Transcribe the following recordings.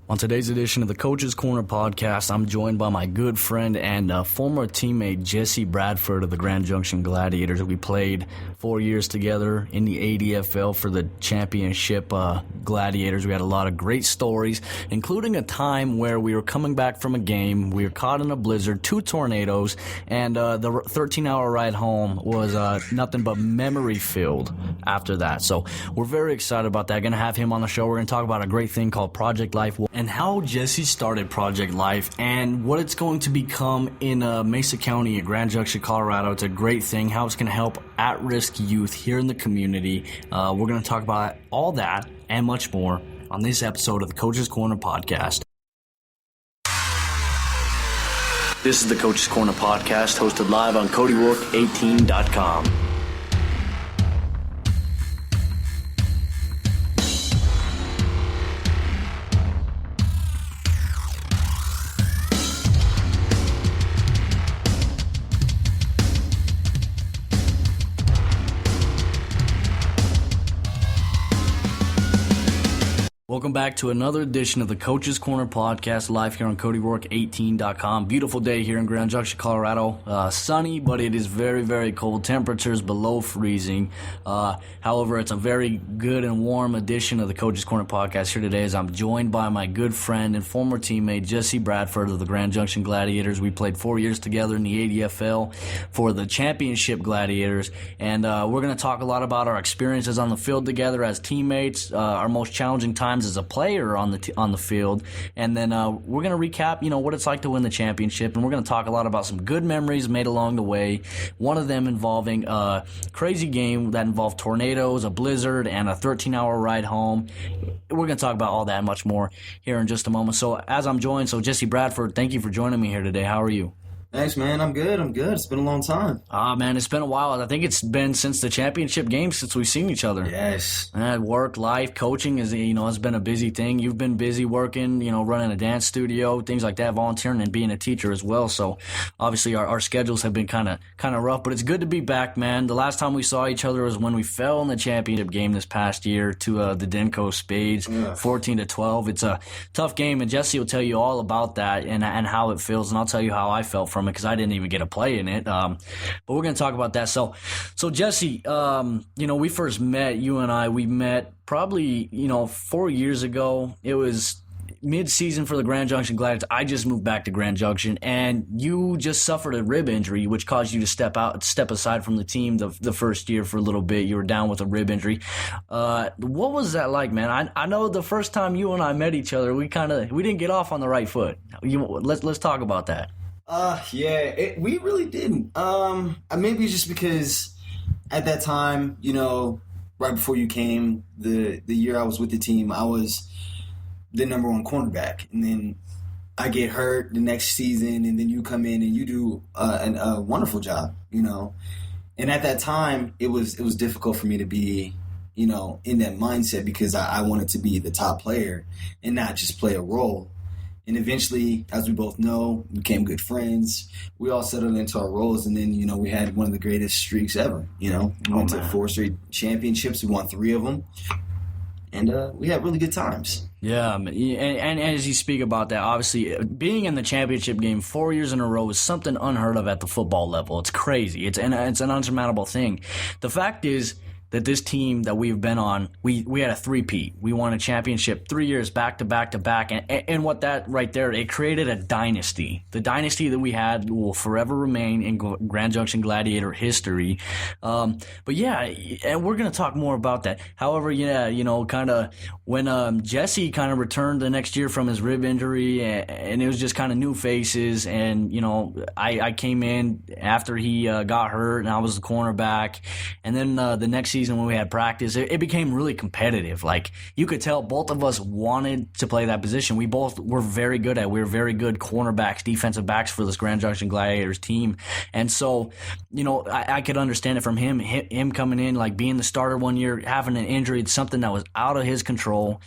On today's edition of the Coach's Corner podcast, I'm joined by my good friend and former teammate Jesse Bradford of the Grand Junction Gladiators. We played 4 years together in the ADFL for the championship Gladiators. We had a lot of great stories, including a time where we were coming back from a game. We were caught in a blizzard, 2 tornadoes, and the 13-hour ride home was nothing but memory-filled after that. So we're very excited about that. Going to have him on the show. We're going to talk about a great thing called Project Life, and how Jesse started Project Life and what it's going to become in Mesa County, Grand Junction, Colorado. It's a great thing, how it's going to help at-risk youth here in the community. We're going to talk about all that and much more on this episode of the Coach's Corner podcast. This is the Coach's Corner podcast, hosted live on CodyWork18.com. Welcome back to another edition of the Coach's Corner podcast, live here on CodyWork18.com. Beautiful day here in Grand Junction, Colorado. Sunny, but it is very, very cold. Temperatures below freezing. However, it's a very good and warm edition of the Coach's Corner podcast here today, as I'm joined by my good friend and former teammate Jesse Bradford of the Grand Junction Gladiators. We played 4 years together in the ADFL for the championship Gladiators, and we're going to talk a lot about our experiences on the field together as teammates, our most challenging times as a player on the field, and then we're going to recap, what it's like to win the championship, and we're going to talk a lot about some good memories made along the way. One of them involving a crazy game that involved tornadoes, a blizzard, and a 13-hour ride home. We're going to talk about all that and much more here in just a moment. So as I'm joined, Jesse Bradford, thank you for joining me here today. How are you? Thanks, man. I'm good. It's been a long time. Man, it's been a while. I think it's been since the championship game since we've seen each other. Yes. Work, life, coaching has been a busy thing. You've been busy working, running a dance studio, things like that, volunteering and being a teacher as well. So obviously our schedules have been kind of rough, but it's good to be back, man. The last time we saw each other was when we fell in the championship game this past year to the Denko Spades, 14-12. It's a tough game, and Jesse will tell you all about that and how it feels, and I'll tell you how I felt from it, because I didn't even get a play in it. But we're going to talk about that. So Jesse, we first met, you and I, we met probably, 4 years ago. It was mid-season for the Grand Junction Gladiators. I just moved back to Grand Junction, and you just suffered a rib injury, which caused you to step aside from the team the first year for a little bit. You were down with a rib injury. What was that like, man? I know the first time you and I met each other, we didn't get off on the right foot. Let's talk about that. We really didn't. Maybe just because at that time, right before you came, the year I was with the team, I was the number one cornerback, and then I get hurt the next season, and then you come in and you do a wonderful job, And at that time, it was difficult for me to be, in that mindset, because I wanted to be the top player and not just play a role. And eventually, as we both know, we became good friends. We all settled into our roles, and then, we had one of the greatest streaks ever. We went to 4 straight championships. We won 3 of them. And we had really good times. Yeah, and as you speak about that, obviously, being in the championship game 4 years in a row is something unheard of at the football level. It's crazy. It's an unsurmountable thing. The fact is that this team that we've been on, we had a three-peat. We won a championship 3 years back to back to back, and what that right there, it created a dynasty. The dynasty that we had will forever remain in Grand Junction Gladiator history. But yeah, and we're going to talk more about that. However, kind of when Jesse kind of returned the next year from his rib injury, and it was just kind of new faces, and I came in after he got hurt, and I was the cornerback, and then the next season when we had practice, it became really competitive. Like, you could tell both of us wanted to play that position. We both were very good at it. We were very good cornerbacks, defensive backs for this Grand Junction Gladiators team. And so, I could understand it from him coming in, like being the starter one year, having an injury. It's something that was out of his control.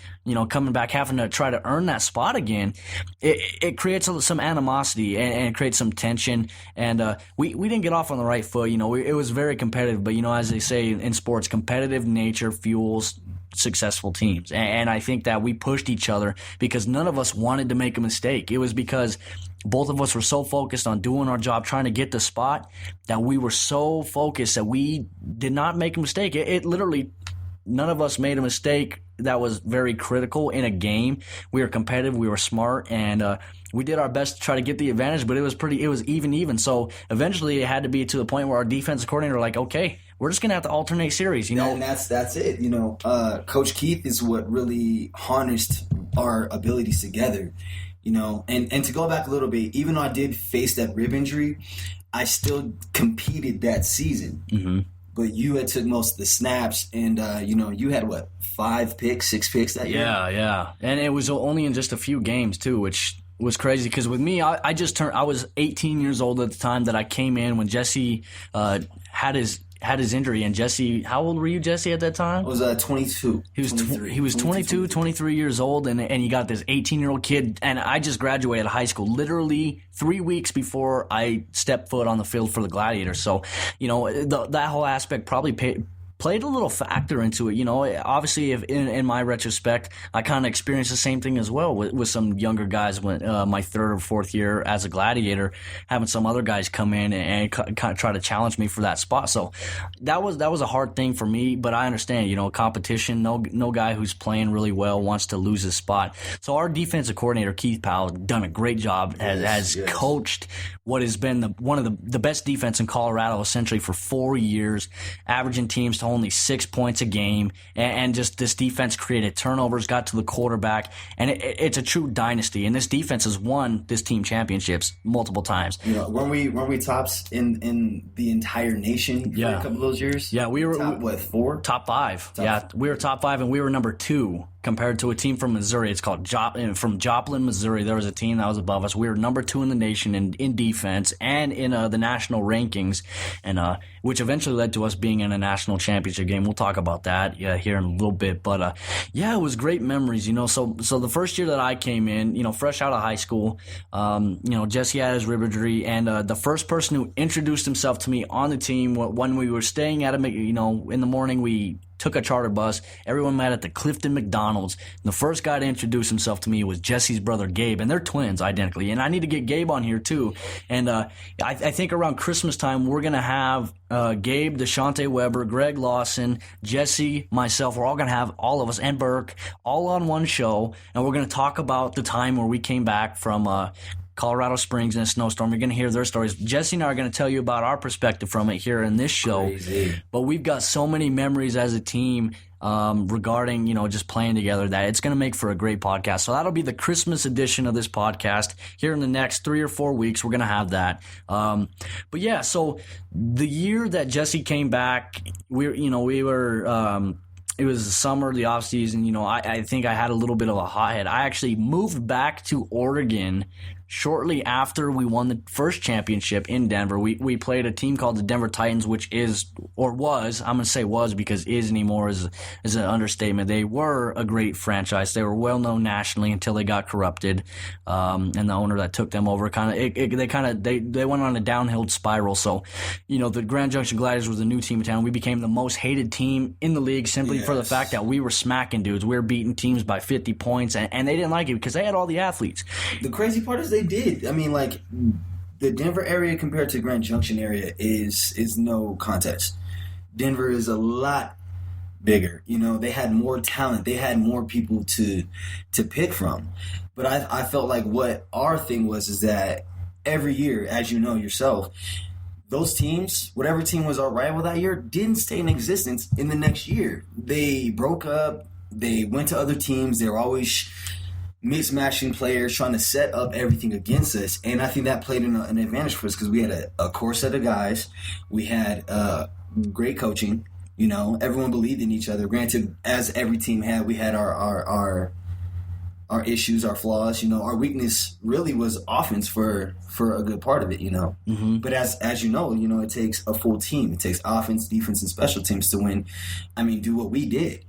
Coming back, having to try to earn that spot again. It creates some animosity and it creates some tension. And we didn't get off on the right foot. It was very competitive. But, as they say in sports, competitive nature fuels successful teams. And I think that we pushed each other because none of us wanted to make a mistake. It was because both of us were so focused on doing our job, trying to get the spot, that we were so focused that we did not make a mistake. It literally, none of us made a mistake that was very critical in a game. We were competitive, we were smart, and we did our best to try to get the advantage, but it was even. So eventually it had to be to the point where our defensive coordinator were like, okay, we're just going to have to alternate series, And that's it. Coach Keith is what really harnessed our abilities together, And to go back a little bit, even though I did face that rib injury, I still competed that season. Mm-hmm. But you had took most of the snaps, and you had 6 picks that year. Yeah, and it was only in just a few games too, which was crazy because with me, I was 18 years old at the time that I came in when Jesse had his injury. And Jesse, how old were you, Jesse, at that time? I was 22. He was 22, 23 years old, and you got this 18-year-old kid, and I just graduated high school literally 3 weeks before I stepped foot on the field for the Gladiators. So, that whole aspect probably played a little factor into it. Obviously, if in my retrospect, I kind of experienced the same thing as well with some younger guys when my third or fourth year as a Gladiator, having some other guys come in and kind of try to challenge me for that spot. So that was a hard thing for me, but I understand, competition, no guy who's playing really well wants to lose his spot. So our defensive coordinator, Keith Powell, done a great job, has coached what has been one of the best defense in Colorado essentially for 4 years, averaging teams to only 6 points a game, and just this defense created turnovers, got to the quarterback, and it's a true dynasty. And this defense has won this team championships multiple times. Weren't we tops in the entire nation for a couple of those years? Yeah, we were top 4? Top 5. We were top 5, and we were number 2. Compared to a team from Missouri. It's called from Joplin, Missouri. There was a team that was above us. We were number 2 in the nation in defense and in the national rankings, and which eventually led to us being in a national championship game. We'll talk about that here in a little bit. But it was great memories. So the first year that I came in, fresh out of high school, Jesse had his rib injury, and the first person who introduced himself to me on the team when we were staying at in the morning, we took a charter bus. Everyone met at the Clifton McDonald's. And the first guy to introduce himself to me was Jesse's brother, Gabe. And they're twins, identically. And I need to get Gabe on here, too. And I think around Christmas time, we're going to have Gabe, DeShante Weber, Greg Lawson, Jesse, myself. We're all going to have all of us, and Burke, all on one show. And we're going to talk about the time where we came back from Colorado Springs in a snowstorm. You're going to hear their stories. Jesse and I are going to tell you about our perspective from it here in this show. Crazy. But we've got so many memories as a team regarding, just playing together that it's going to make for a great podcast. So that'll be the Christmas edition of this podcast. Here in the next 3 or 4 weeks, we're going to have that. So the year that Jesse came back, we were it was the summer, the off season. I think I had a little bit of a hothead. I actually moved back to Oregon shortly after we won the first championship in Denver. We played a team called the Denver Titans, which was, I'm going to say was because is anymore is an understatement. They were a great franchise. They were well known nationally until they got corrupted. And the owner that took them over they went on a downhill spiral. So, the Grand Junction Gladiators was a new team in town. We became the most hated team in the league simply for the fact that we were smacking dudes. We were beating teams by 50 points, and they didn't like it because they had all the athletes. The crazy part is they did. I mean, the Denver area compared to Grand Junction area is no contest. Denver is a lot bigger. They had more talent. They had more people to pick from. But I felt like what our thing is that every year, as you know yourself, those teams, whatever team was our rival that year, didn't stay in existence in the next year. They broke up. They went to other teams. They were always mismatching players, trying to set up everything against us. And I think that played an advantage for us because we had a core set of guys. We had great coaching. Everyone believed in each other. Granted, as every team had, we had our issues, our flaws. Our weakness really was offense for a good part of it. Mm-hmm. But as you know, it takes a full team. It takes offense, defense, and special teams to win. Do what we did.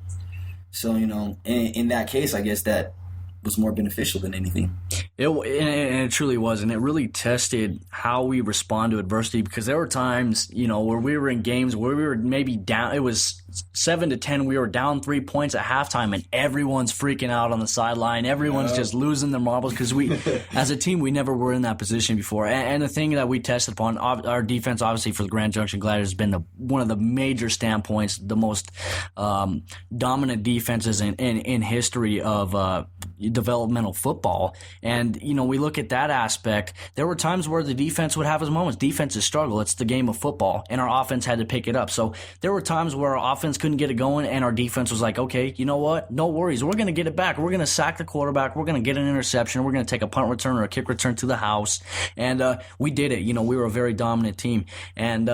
So in that case, I guess that was more beneficial than anything. It truly was, and it really tested how we respond to adversity, because there were times, where we were in games where we were maybe down. It was 7-10. We were down 3 points at halftime, and everyone's freaking out on the sideline. Everyone's just losing their marbles because we, as a team, we never were in that position before. And the thing that we tested upon, our defense, obviously, for the Grand Junction Gladiators has been one of the major standpoints, the most dominant defenses in history of developmental football. And, we look at that aspect. There were times where the defense would have its moments. Defenses struggle. It's the game of football, and our offense had to pick it up. So there were times where our offense couldn't get it going, and our defense was like, okay, you know what? No worries. We're going to get it back. We're going to sack the quarterback. We're going to get an interception. We're going to take a punt return or a kick return to the house. And we did it. We were a very dominant team. And,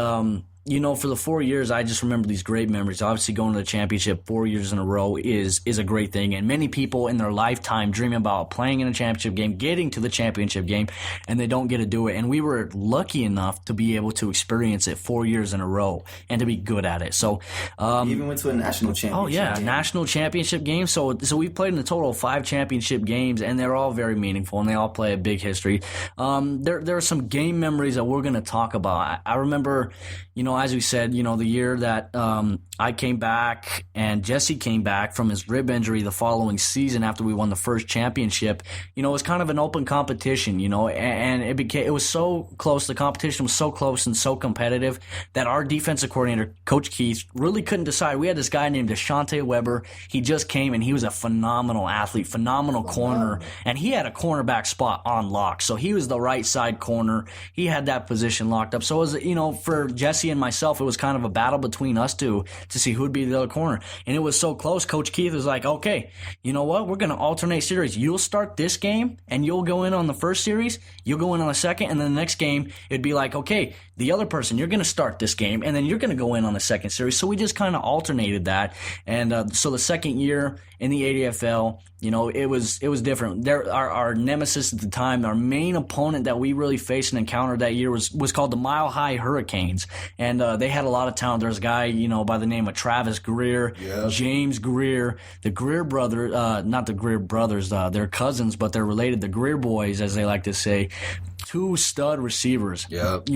for the 4 years, I just remember these great memories. Obviously, going to the championship 4 years in a row is a great thing. And many people in their lifetime dream about playing in a championship game, getting to the championship game, and they don't get to do it. And we were lucky enough to be able to experience it 4 years in a row and to be good at it. So, you even went to a national championship Oh, yeah, game. National championship game. So we've played in a total of 5 championship games, and they're all very meaningful, and they all play a big history. There are some game memories that we're going to talk about. I remember, as we said, the year that I came back and Jesse came back from his rib injury the following season after we won the first championship, it was kind of an open competition, and it was so close. The competition was so close and so competitive that our defensive coordinator, Coach Keith, really couldn't decide. We had this guy named Deshante Weber. He just came, and he was a phenomenal athlete, phenomenal corner, and he had a cornerback spot on lock. So he was the right side corner. He had that position locked up. So it was, for Jesse and myself, it was kind of a battle between us two to see who would be the other corner. And it was so close. Coach Keith was like, okay, you know what? We're going to alternate series. You'll start this game, and you'll go in on the first series. You'll go in on the second, and then the next game, it'd be like, okay, the other person, you're going to start this game, and then you're going to go in on the second series. So we just kind of alternated that. And so the second year in the ADFL, it was different. Our nemesis at the time, our main opponent that we really faced and encountered that year was called the Mile High Hurricanes. And they had a lot of talent. There's a guy, by the name of Travis Greer, James Greer, the Greer brother, not the Greer brothers, they're cousins, but they're related, the Greer boys, as they like to say. 2 stud receivers. Yep.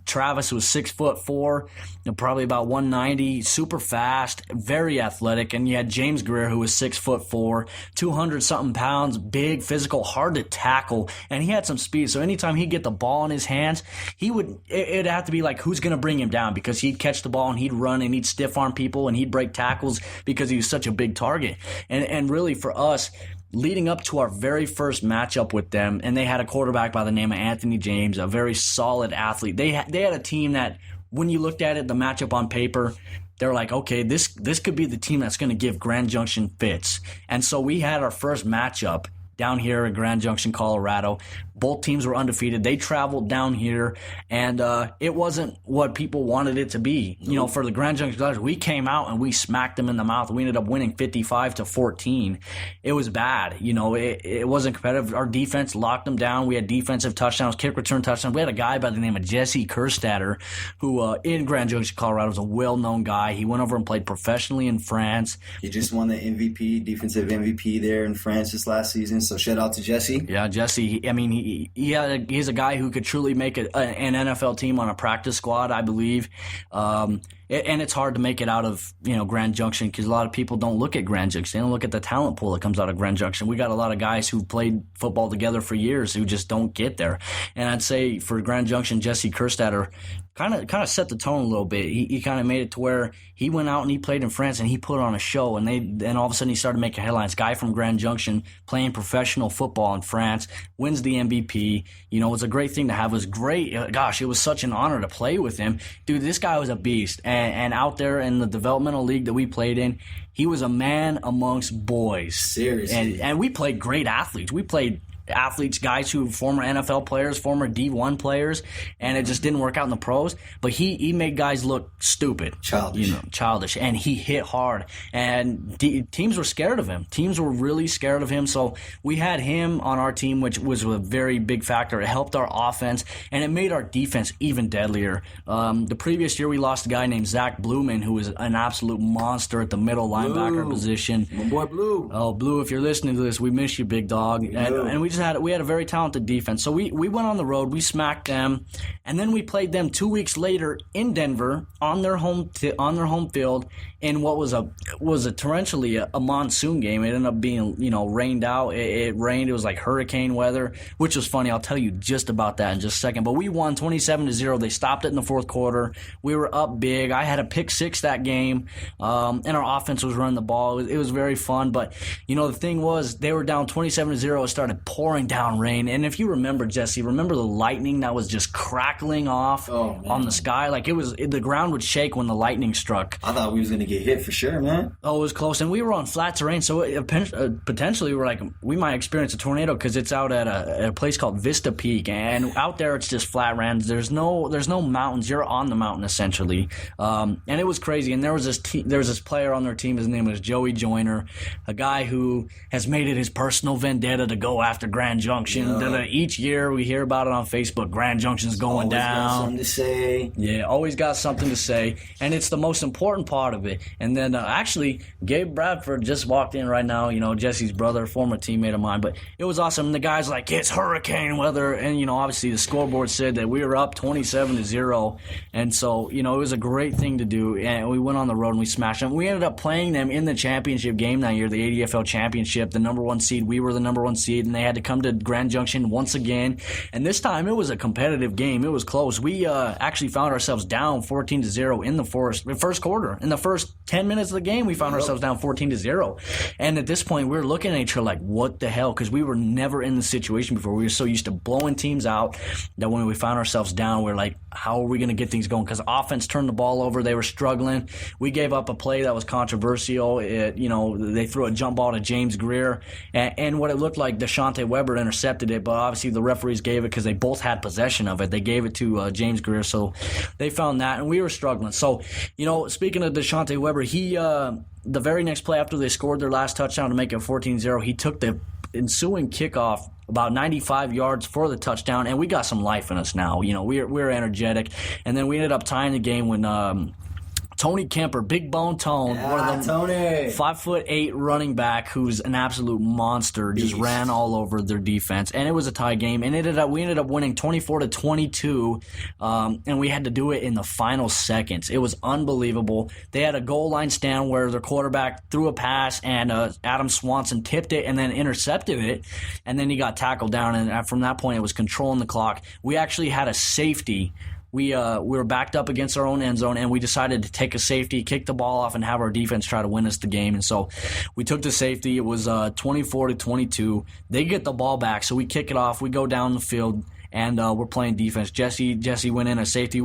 Travis was 6'4", probably about 190, super fast, very athletic, and you had James Greer, who was 6'4", 200-something pounds, big, physical, hard to tackle, and he had some speed. So anytime he'd get the ball in his hands, it'd have to be like, who's going to bring him down? Because he'd catch the ball and he'd run and he'd stiff arm people and he'd break tackles because he was such a big target. And really for us, leading up to our very first matchup with them, and they had a quarterback by the name of Anthony James, a very solid athlete. They had a team that, when you looked at it, the matchup on paper, they're like, okay, this could be the team that's going to give Grand Junction fits. And so we had our first matchup down here in Grand Junction, Colorado. Both teams were undefeated. They traveled down here, and it wasn't what people wanted it to be. For the Grand Junction Gladiators, we came out and we smacked them in the mouth. We ended up winning 55-14. It was bad. It wasn't competitive. Our defense locked them down. We had defensive touchdowns, kick return touchdowns. We had a guy by the name of Jesse Kerstatter, who in Grand Junction, Colorado, was a well-known guy. He went over and played professionally in France. He just won the MVP, defensive MVP there in France this last season. So shout out to Jesse. Yeah, Jesse. He's a guy who could truly make an NFL team on a practice squad, I believe. And it's hard to make it out of Grand Junction because a lot of people don't look at Grand Junction. They don't look at the talent pool that comes out of Grand Junction. We got a lot of guys who played football together for years who just don't get there. And I'd say for Grand Junction, Jesse Kerstatter kind of set the tone a little bit. He kind of made it to where he went out and he played in France and he put on a show, and all of a sudden he started making headlines. Guy from Grand Junction playing professional football in France, wins the MVP. It's a great thing to have. It was great. Gosh, it was such an honor to play with him. Dude, this guy was a beast. And out there in the developmental league that we played in, he was a man amongst boys. Seriously. And we played great athletes. We played athletes, guys who former NFL players, former D1 players, and it just didn't work out in the pros. But he made guys look stupid, childish, and he hit hard. And teams were scared of him. Teams were really scared of him. So we had him on our team, which was a very big factor. It helped our offense, and it made our defense even deadlier. The previous year, we lost a guy named Zach Blumen, who was an absolute monster at the middle linebacker position. My boy Blue. Oh, Blue, if you're listening to this, we miss you, big dog. And we we had a very talented defense. So we went on the road, we smacked them, and then we played them 2 weeks later in Denver on their home field in what was torrentially a monsoon game. It ended up being rained out. It rained. It was like hurricane weather, which was funny. I'll tell you just about that in just a second. But we won 27-0. They stopped it in the fourth quarter. We were up big. I had a pick six that game, and our offense was running the ball. It was very fun. But the thing was, they were down 27-0. It started pouring down rain. And if you remember, Jesse, remember the lightning that was just crackling off on the sky? Like the ground would shake when the lightning struck. I thought we was gonna get hit for sure, man. Oh, it was close, and we were on flat terrain, so potentially we might experience a tornado because it's out at a place called Vista Peak, and out there it's just flat lands. There's no mountains. You're on the mountain essentially, and it was crazy. And there was this player on their team. His name was Joey Joyner, a guy who has made it his personal vendetta to go after Grand Junction. Each year we hear about it on Facebook. Grand Junction's going down. Got something to say. Yeah, always got something to say, and it's the most important part of it. And then actually, Gabe Bradford just walked in right now. Jesse's brother, former teammate of mine. But it was awesome. And the guy's like, it's hurricane weather, and obviously the scoreboard said that we were up 27-0, and so it was a great thing to do. And we went on the road and we smashed them. We ended up playing them in the championship game that year, the ADFL championship, the number one seed. We were the number one seed, and they had to come to Grand Junction once again. And this time it was a competitive game. It was close. We actually found ourselves down 14-0 in the first quarter. In the first 10 minutes of the game, we found ourselves down 14-0. And at this point, we were looking at each other like, what the hell? Because we were never in the situation before. We were so used to blowing teams out that when we found ourselves down, we were like, how are we going to get things going? Because offense turned the ball over. They were struggling. We gave up a play that was controversial. They threw a jump ball to James Greer. And what it looked like, Deshante Weber intercepted it, but obviously the referees gave it because they both had possession of it. They gave it to James Greer, so they found that, and we were struggling. So, speaking of Deshante Weber, he the very next play after they scored their last touchdown to make it 14-0, he took the ensuing kickoff about 95 yards for the touchdown, and we got some life in us now. We're energetic, and then we ended up tying the game when Tony Kemper, Big Bone Tone, one of them, Tony, 5'8" running back who's an absolute monster, just ran all over their defense, and it was a tie game. And we ended up winning 24-22, and we had to do it in the final seconds. It was unbelievable. They had a goal line stand where their quarterback threw a pass, and Adam Swanson tipped it and then intercepted it, and then he got tackled down. And from that point, it was controlling the clock. We actually had a safety. We were backed up against our own end zone, and we decided to take a safety, kick the ball off, and have our defense try to win us the game. And so we took the safety. It was 24-22. They get the ball back, so we kick it off. We go down the field, and we're playing defense. Jesse went in a safety.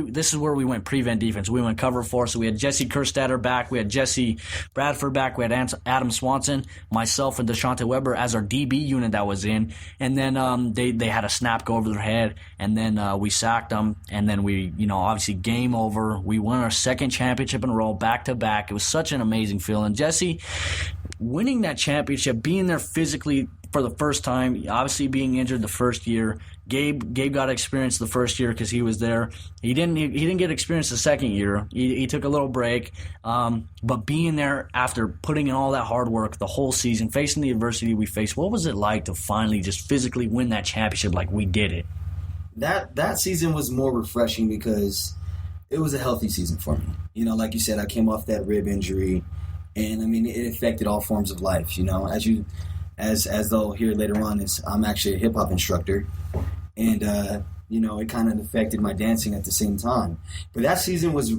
This is where we went prevent defense. We went cover 4, so we had Jesse Kerstetter back. We had Jesse Bradford back. We had Adam Swanson, myself, and Deshante Weber as our DB unit that was in. And then they had a snap go over their head, and then we sacked them. And then we, obviously game over. We won our second championship in a row, back-to-back. It was such an amazing feeling. Jesse, winning that championship, being there physically for the first time, obviously being injured the first year. Gabe got experience the first year because he was there. He didn't get experience the second year. He took a little break. But being there after putting in all that hard work the whole season, facing the adversity we faced, what was it like to finally just physically win that championship like we did it? That season was more refreshing because it was a healthy season for me. Like you said, I came off that rib injury, and it affected all forms of life. As they'll hear later on, I'm actually a hip hop instructor, and it kind of affected my dancing at the same time. But that season was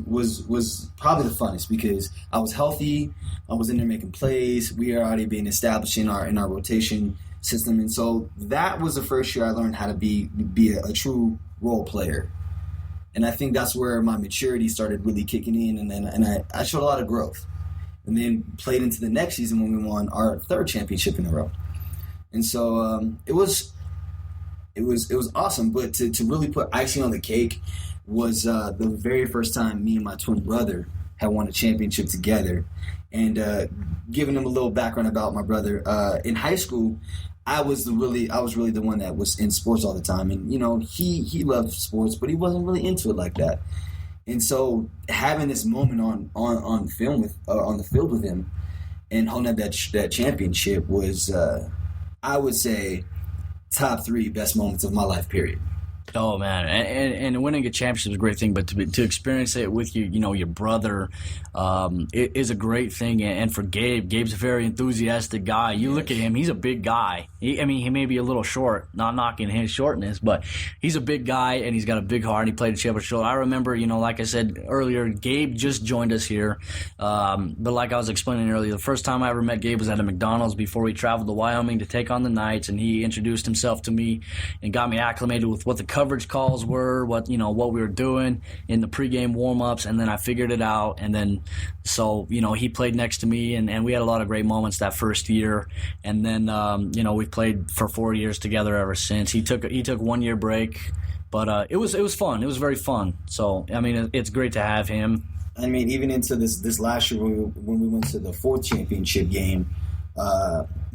probably the funnest because I was healthy, I was in there making plays, we are already being established in our rotation system, and so that was the first year I learned how to be a true role player. And I think that's where my maturity started really kicking in, and I showed a lot of growth. And then played into the next season when we won our third championship in a row. And so it was awesome. But to really put icing on the cake was the very first time me and my twin brother had won a championship together. And giving them a little background about my brother, in high school, I was really the one that was in sports all the time. And he loved sports, but he wasn't really into it like that. And so having this moment on film on the field with him and holding up that championship was, I would say, top 3 best moments of my life, period. Oh man, and winning a championship is a great thing, but to experience it with your brother, it is a great thing. And for Gabe's a very enthusiastic guy. You look at him; he's a big guy. He may be a little short, not knocking his shortness, but he's a big guy and he's got a big heart. He played a championship. I remember, like I said earlier, Gabe just joined us here, but like I was explaining earlier, the first time I ever met Gabe was at a McDonald's before we traveled to Wyoming to take on the Knights, and he introduced himself to me and got me acclimated with what the coverage calls were, what we were doing in the pregame warm-ups, and then I figured it out. And then he played next to me, and we had a lot of great moments that first year. And then we've played for 4 years together ever since. He took 1 year break, but it was fun. It was very fun. So I mean, it's great to have him. I mean, even into this last year when we went to the 4th championship game,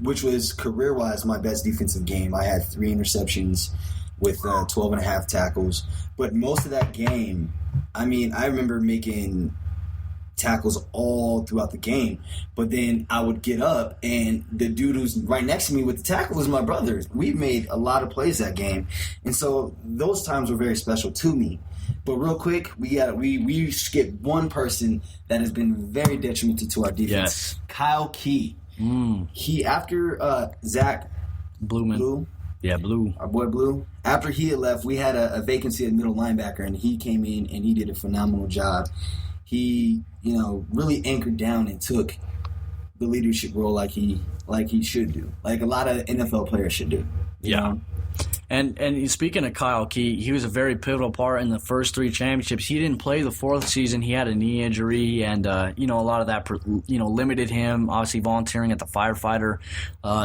which was career-wise my best defensive game. I had 3 interceptions with 12 and a half tackles. But most of that game, I mean, I remember making tackles all throughout the game. But then I would get up, and the dude who's right next to me with the tackle was my brother. We made a lot of plays that game. And so those times were very special to me. But real quick, we skipped one person that has been very detrimental to our defense. Yes. Kyle Key. He, after Zach Blue. Yeah, Blue. Our boy Blue. After he had left, we had a vacancy at middle linebacker, and he came in and he did a phenomenal job. He, really anchored down and took the leadership role like he should do, like a lot of NFL players should do. You know? And speaking of Kyle Key, he was a very pivotal part in the first 3 championships. He didn't play the 4th season. He had a knee injury, and a lot of that limited him. Obviously, volunteering at the firefighter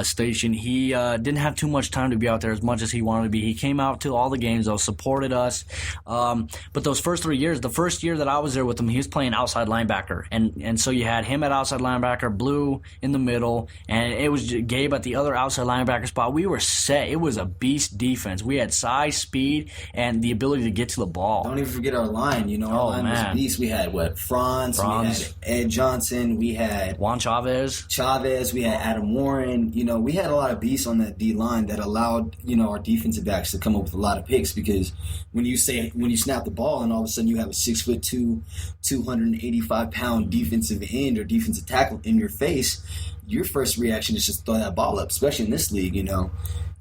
station, he didn't have too much time to be out there as much as he wanted to be. He came out to all the games, though, supported us. But those first 3 years, the first year that I was there with him, he was playing outside linebacker, and so you had him at outside linebacker, Blue in the middle, and it was Gabe at the other outside linebacker spot. We were set. It was a beast defense. We had size, speed, and the ability to get to the ball. Don't even forget our line. Our line was a beast. We had Franz, we had Ed Johnson, we had Juan Chavez, we had Adam Warren. We had a lot of beasts on that D line that allowed our defensive backs to come up with a lot of picks, because when you snap the ball and all of a sudden you have a 6'2", 285-pound defensive end or defensive tackle in your face, your first reaction is just throw that ball up, especially in this league,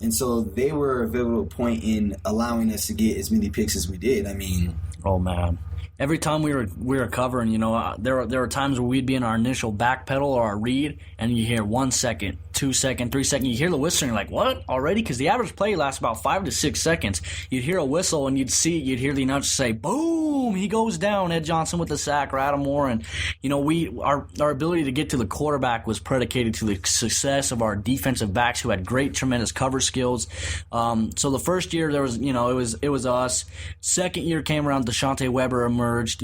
And so they were a pivotal point in allowing us to get as many picks as we did. I mean, oh man, every time we were covering, there were times where we'd be in our initial back pedal or our read, and you hear 1 second, 2 second, 3 second. You hear the whistle, and you're like, what, already? Because the average play lasts about 5 to 6 seconds. You'd hear a whistle, and you'd hear the announcer say, boom, he goes down, Ed Johnson with the sack, or Adam Warren. Our ability to get to the quarterback was predicated to the success of our defensive backs who had great, tremendous cover skills. So the first year, there was, it was us. Second year came around, Deshaunte Weber emerged,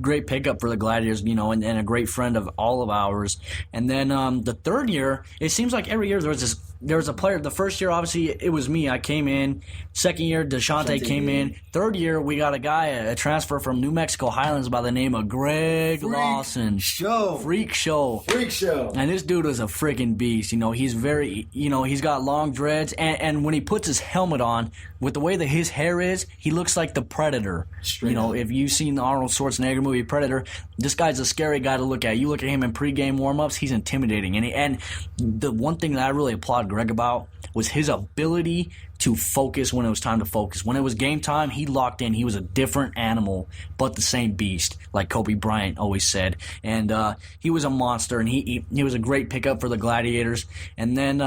great pickup for the Gladiators, and a great friend of all of ours. And then the third year, it seems like every year there was a player. The first year, obviously, it was me. I came in. Second year, Deshaunte came in. Third year, we got a guy, a transfer from New Mexico Highlands by the name of Greg Lawson. Freak show. And this dude was a freaking beast. He's very, he's got long dreads. And when he puts his helmet on, with the way that his hair is, he looks like the Predator. Straight up. If you've seen the Arnold Schwarzenegger movie Predator, this guy's a scary guy to look at. You look at him in pregame warm-ups, he's intimidating. And the one thing that I really applaud Greg about was his ability to focus when it was time to focus. When it was game time, he locked in. He was a different animal, but the same beast, like Kobe Bryant always said. And he was a monster, and he was a great pickup for the Gladiators. And then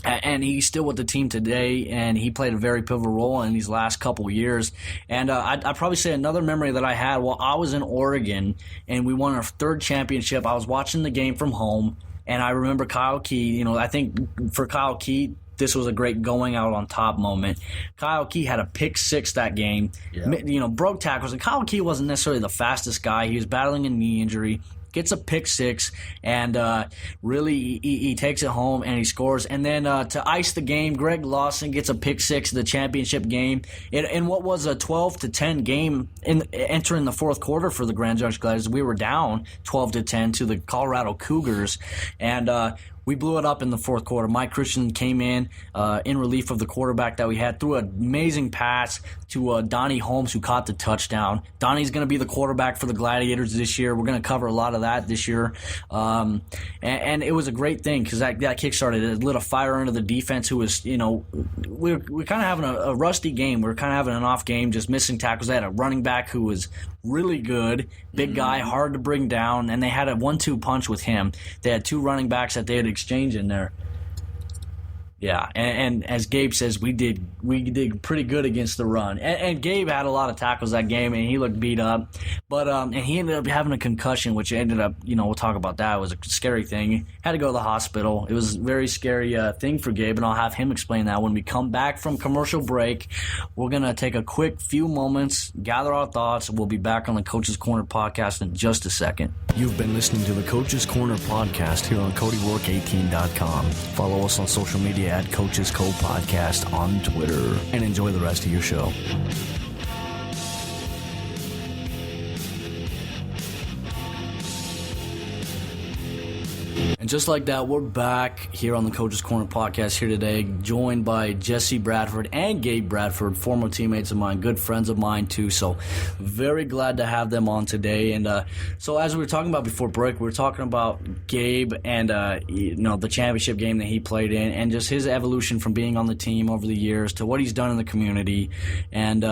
and he's still with the team today, and he played a very pivotal role in these last couple years. And I'd probably say another memory that I had while I was in Oregon, and we won our 3rd championship. I was watching the game from home, and I remember Kyle Key. I think for Kyle Key, this was a great going out on top moment. Kyle Key had a pick 6 that game, broke tackles. And Kyle Key wasn't necessarily the fastest guy. He was battling a knee injury. Gets a pick 6, and really he takes it home and he scores. And then to ice the game, Greg Lawson gets a pick 6 in the championship game. In what was a 12-10 game entering the 4th quarter for the Grand Junction Gladiators, we were down 12-10 to the Colorado Cougars. And we blew it up in the fourth quarter. Mike Christian came in relief of the quarterback that we had, threw an amazing pass to Donnie Holmes, who caught the touchdown. Donnie's going to be the quarterback for the Gladiators this year. We're going to cover a lot of that this year. And it was a great thing because that kick-started. It lit a fire under the defense, who was, we're kind of having a rusty game. We're kind of having an off game, just missing tackles. They had a running back who was really good, big guy, hard to bring down, and they had a 1-2 punch with him. They had 2 running backs that they had exchanged in there. Yeah, and as Gabe says, we did pretty good against the run. And Gabe had a lot of tackles that game, and he looked beat up. But and he ended up having a concussion, which ended up, we'll talk about that. It was a scary thing. Had to go to the hospital. It was a very scary thing for Gabe, and I'll have him explain that when we come back from commercial break. We're going to take a quick few moments, gather our thoughts, and we'll be back on the Coach's Corner podcast in just a second. You've been listening to the Coach's Corner podcast here on CodyWork18.com. Follow us on social media at Coaches Co Podcast on Twitter, and enjoy the rest of your show. And just like that, we're back here on the Coach's Corner podcast here today, joined by Jesse Bradford and Gabe Bradford, former teammates of mine, good friends of mine too. So very glad to have them on today. And so as we were talking about before break, we were talking about Gabe and the championship game that he played in, and just his evolution from being on the team over the years to what he's done in the community. And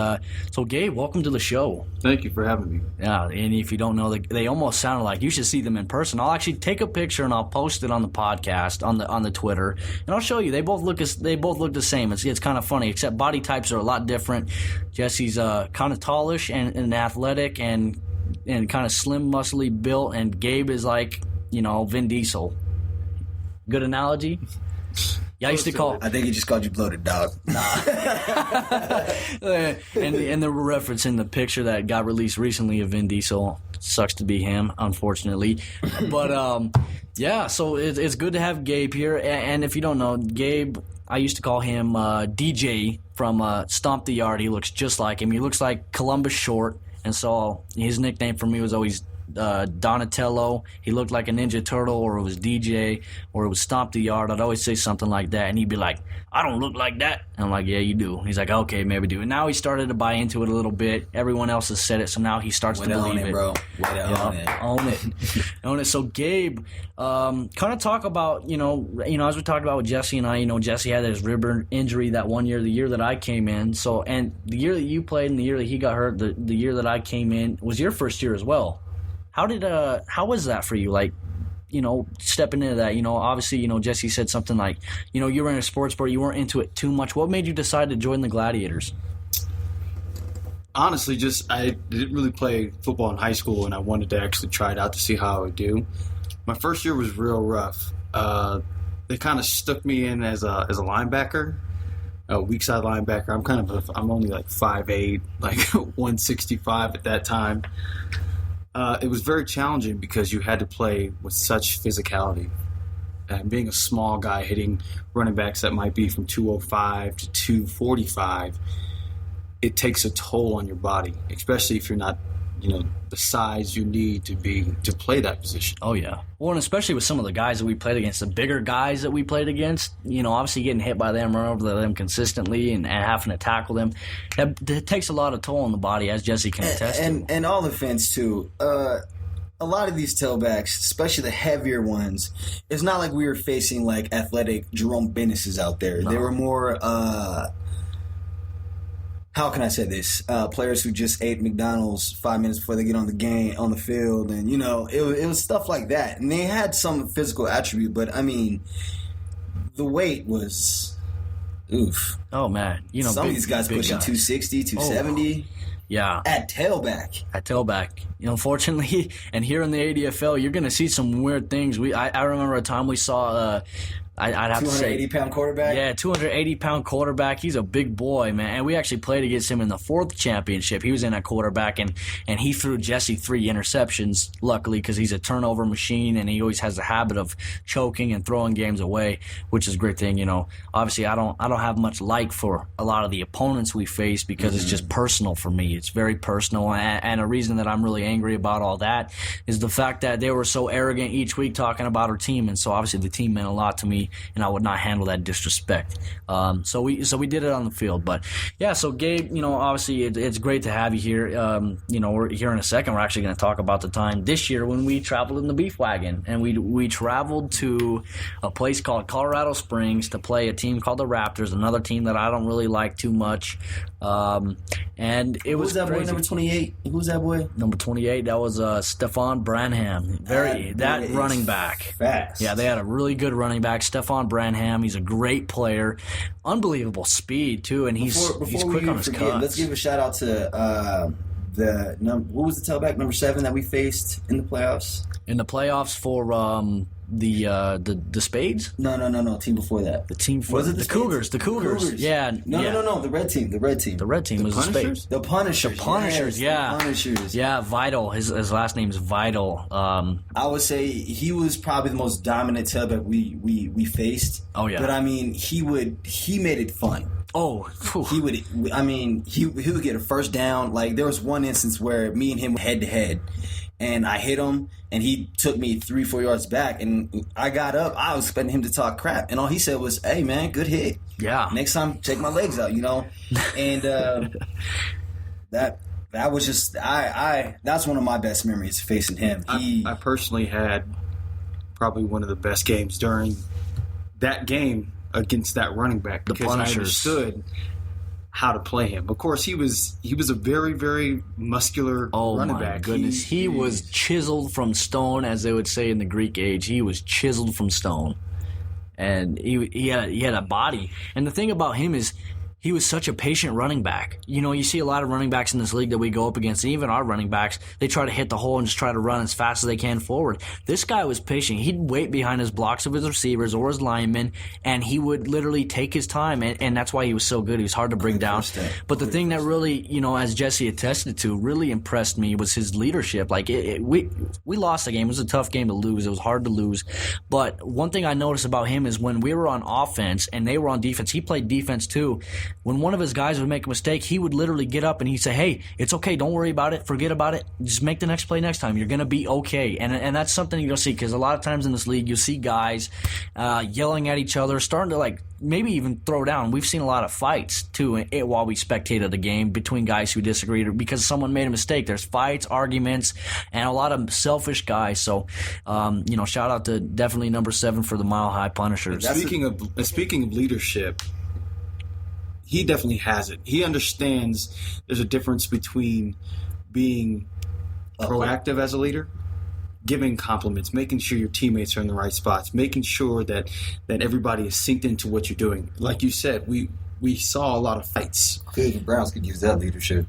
so Gabe, welcome to the show. Thank you for having me. Yeah, and if you don't know, they almost sounded like you should see them in person. I'll actually take a picture and I'll post it on the podcast on the Twitter, and I'll show you. They both look the same. It's kind of funny, except body types are a lot different. Jesse's kind of tallish and athletic and kind of slim, muscly built, and Gabe is like Vin Diesel. Good analogy. Yeah, I used to call. I think he just called you bloated, dog. Nah. and they're referencing the picture that got released recently of Vin Diesel. Sucks to be him, unfortunately. But yeah, so it's good to have Gabe here. And if you don't know, Gabe, I used to call him DJ from Stomp the Yard. He looks just like him. He looks like Columbus Short, and so his nickname for me was always Donatello. He looked like a Ninja Turtle, or it was DJ, or it was Stomp the Yard. I'd always say something like that, and he'd be like, I don't look like that. And I'm like, yeah, you do. He's like, okay, maybe do. And now he started to buy into it a little bit. Everyone else has said it, so now he starts to believe it. Bro. Way to own it. Own it. Own it. So Gabe, kind of talk about, as we talked about with Jesse and I, Jesse had his rib injury that one year, the year that I came in. So, and the year that you played and the year that he got hurt, the year that I came in was your first year as well. How was that for you? Like, stepping into that, obviously, Jesse said something like, you were in a sports bar, you weren't into it too much. What made you decide to join the Gladiators? Honestly, I didn't really play football in high school, and I wanted to actually try it out to see how I would do. My first year was real rough. They kind of stuck me in as a linebacker, a weak side linebacker. I'm only like 5'8", like 165 at that time. It was very challenging because you had to play with such physicality. And being a small guy hitting running backs that might be from 205 to 245, it takes a toll on your body, especially if you're not, the size you need to play that position. Oh, yeah. Well, and especially with some of the guys that we played against, the bigger guys that we played against, obviously getting hit by them, run over them consistently and having to tackle them, that takes a lot of toll on the body, as Jesse can attest to. And all offense, too, a lot of these tailbacks, especially the heavier ones, it's not like we were facing, like, athletic Jerome Bennis's out there. No. They were more... how can I say this? Players who just ate McDonald's 5 minutes before they get on the field, and it was stuff like that. And they had some physical attribute, but I mean, the weight was, oof. Oh man, some of these guys pushing 260, 270. Oh. Yeah. At tailback. Unfortunately, and here in the ADFL, you're going to see some weird things. I remember a time we saw I'd have to say 280-pound quarterback? Yeah, 280-pound quarterback. He's a big boy, man. And we actually played against him in the 4th championship. He was in at quarterback, and he threw Jesse 3 interceptions, luckily, because he's a turnover machine, and he always has the habit of choking and throwing games away, which is a great thing. Obviously, I don't have much like for a lot of the opponents we face because it's just personal for me. It's very personal, and a reason that I'm really angry about all that is the fact that they were so arrogant each week talking about our team, and so obviously the team meant a lot to me. And I would not handle that disrespect. So we did it on the field. But yeah, so Gabe, obviously it's great to have you here. We're here in a second. We're actually going to talk about the time this year when we traveled in the Beef Wagon, and we traveled to a place called Colorado Springs to play a team called the Raptors, another team that I don't really like too much. And it was that crazy. boy, number 28? Who's that boy? Number 28, that was Stephon Branham. That running back. Fast. Yeah, they had a really good running back, Stephon Branham. He's a great player. Unbelievable speed, too, and he's quick on his cuts. Let's give a shout-out to what was the tailback, number 7, that we faced in the playoffs? In the playoffs for the Spades? No. Team before that. The team for was it the Cougars. The Cougars. Yeah. No. The red team. The red team was the Spades. The Punishers. The Punishers. Yes, the Punishers. Yeah. Vital. His last name's Vital. I would say he was probably the most dominant tailback we faced. Oh yeah. But I mean, he made it fun. Oh, he would get a first down. Like there was one instance where me and him were head to head, and I hit him, and he took me 3-4 yards back, and I got up. I was expecting him to talk crap, and all he said was, "Hey man, good hit. Yeah. Next time, take my legs out." And that was just that's one of my best memories facing him. I personally had probably one of the best games during that game against that running back because I understood how to play him. Of course, he was a very, very muscular running back. Oh my goodness, he was chiseled from stone, as they would say in the Greek age. He was chiseled from stone, and he had a body. And the thing about him is, he was such a patient running back. You see a lot of running backs in this league that we go up against, and even our running backs, they try to hit the hole and just try to run as fast as they can forward. This guy was patient. He'd wait behind his blocks of his receivers or his linemen, and he would literally take his time, and that's why he was so good. He was hard to bring down. But the thing that really, as Jesse attested to, really impressed me was his leadership. Like, we lost the game. It was a tough game to lose. It was hard to lose. But one thing I noticed about him is when we were on offense and they were on defense, he played defense too. When one of his guys would make a mistake, he would literally get up and he'd say, "Hey, it's okay. Don't worry about it. Forget about it. Just make the next play next time. You're going to be okay." And that's something you'll see, because a lot of times in this league, you'll see guys yelling at each other, starting to maybe even throw down. We've seen a lot of fights too while we spectated the game between guys who disagreed because someone made a mistake. There's fights, arguments, and a lot of selfish guys. So, shout out to definitely number 7 for the Mile High Punishers. Speaking of leadership, he definitely has it. He understands there's a difference between being proactive as a leader, giving compliments, making sure your teammates are in the right spots, making sure that everybody is synced into what you're doing. Like you said, we saw a lot of fights. Cleveland Browns could use that leadership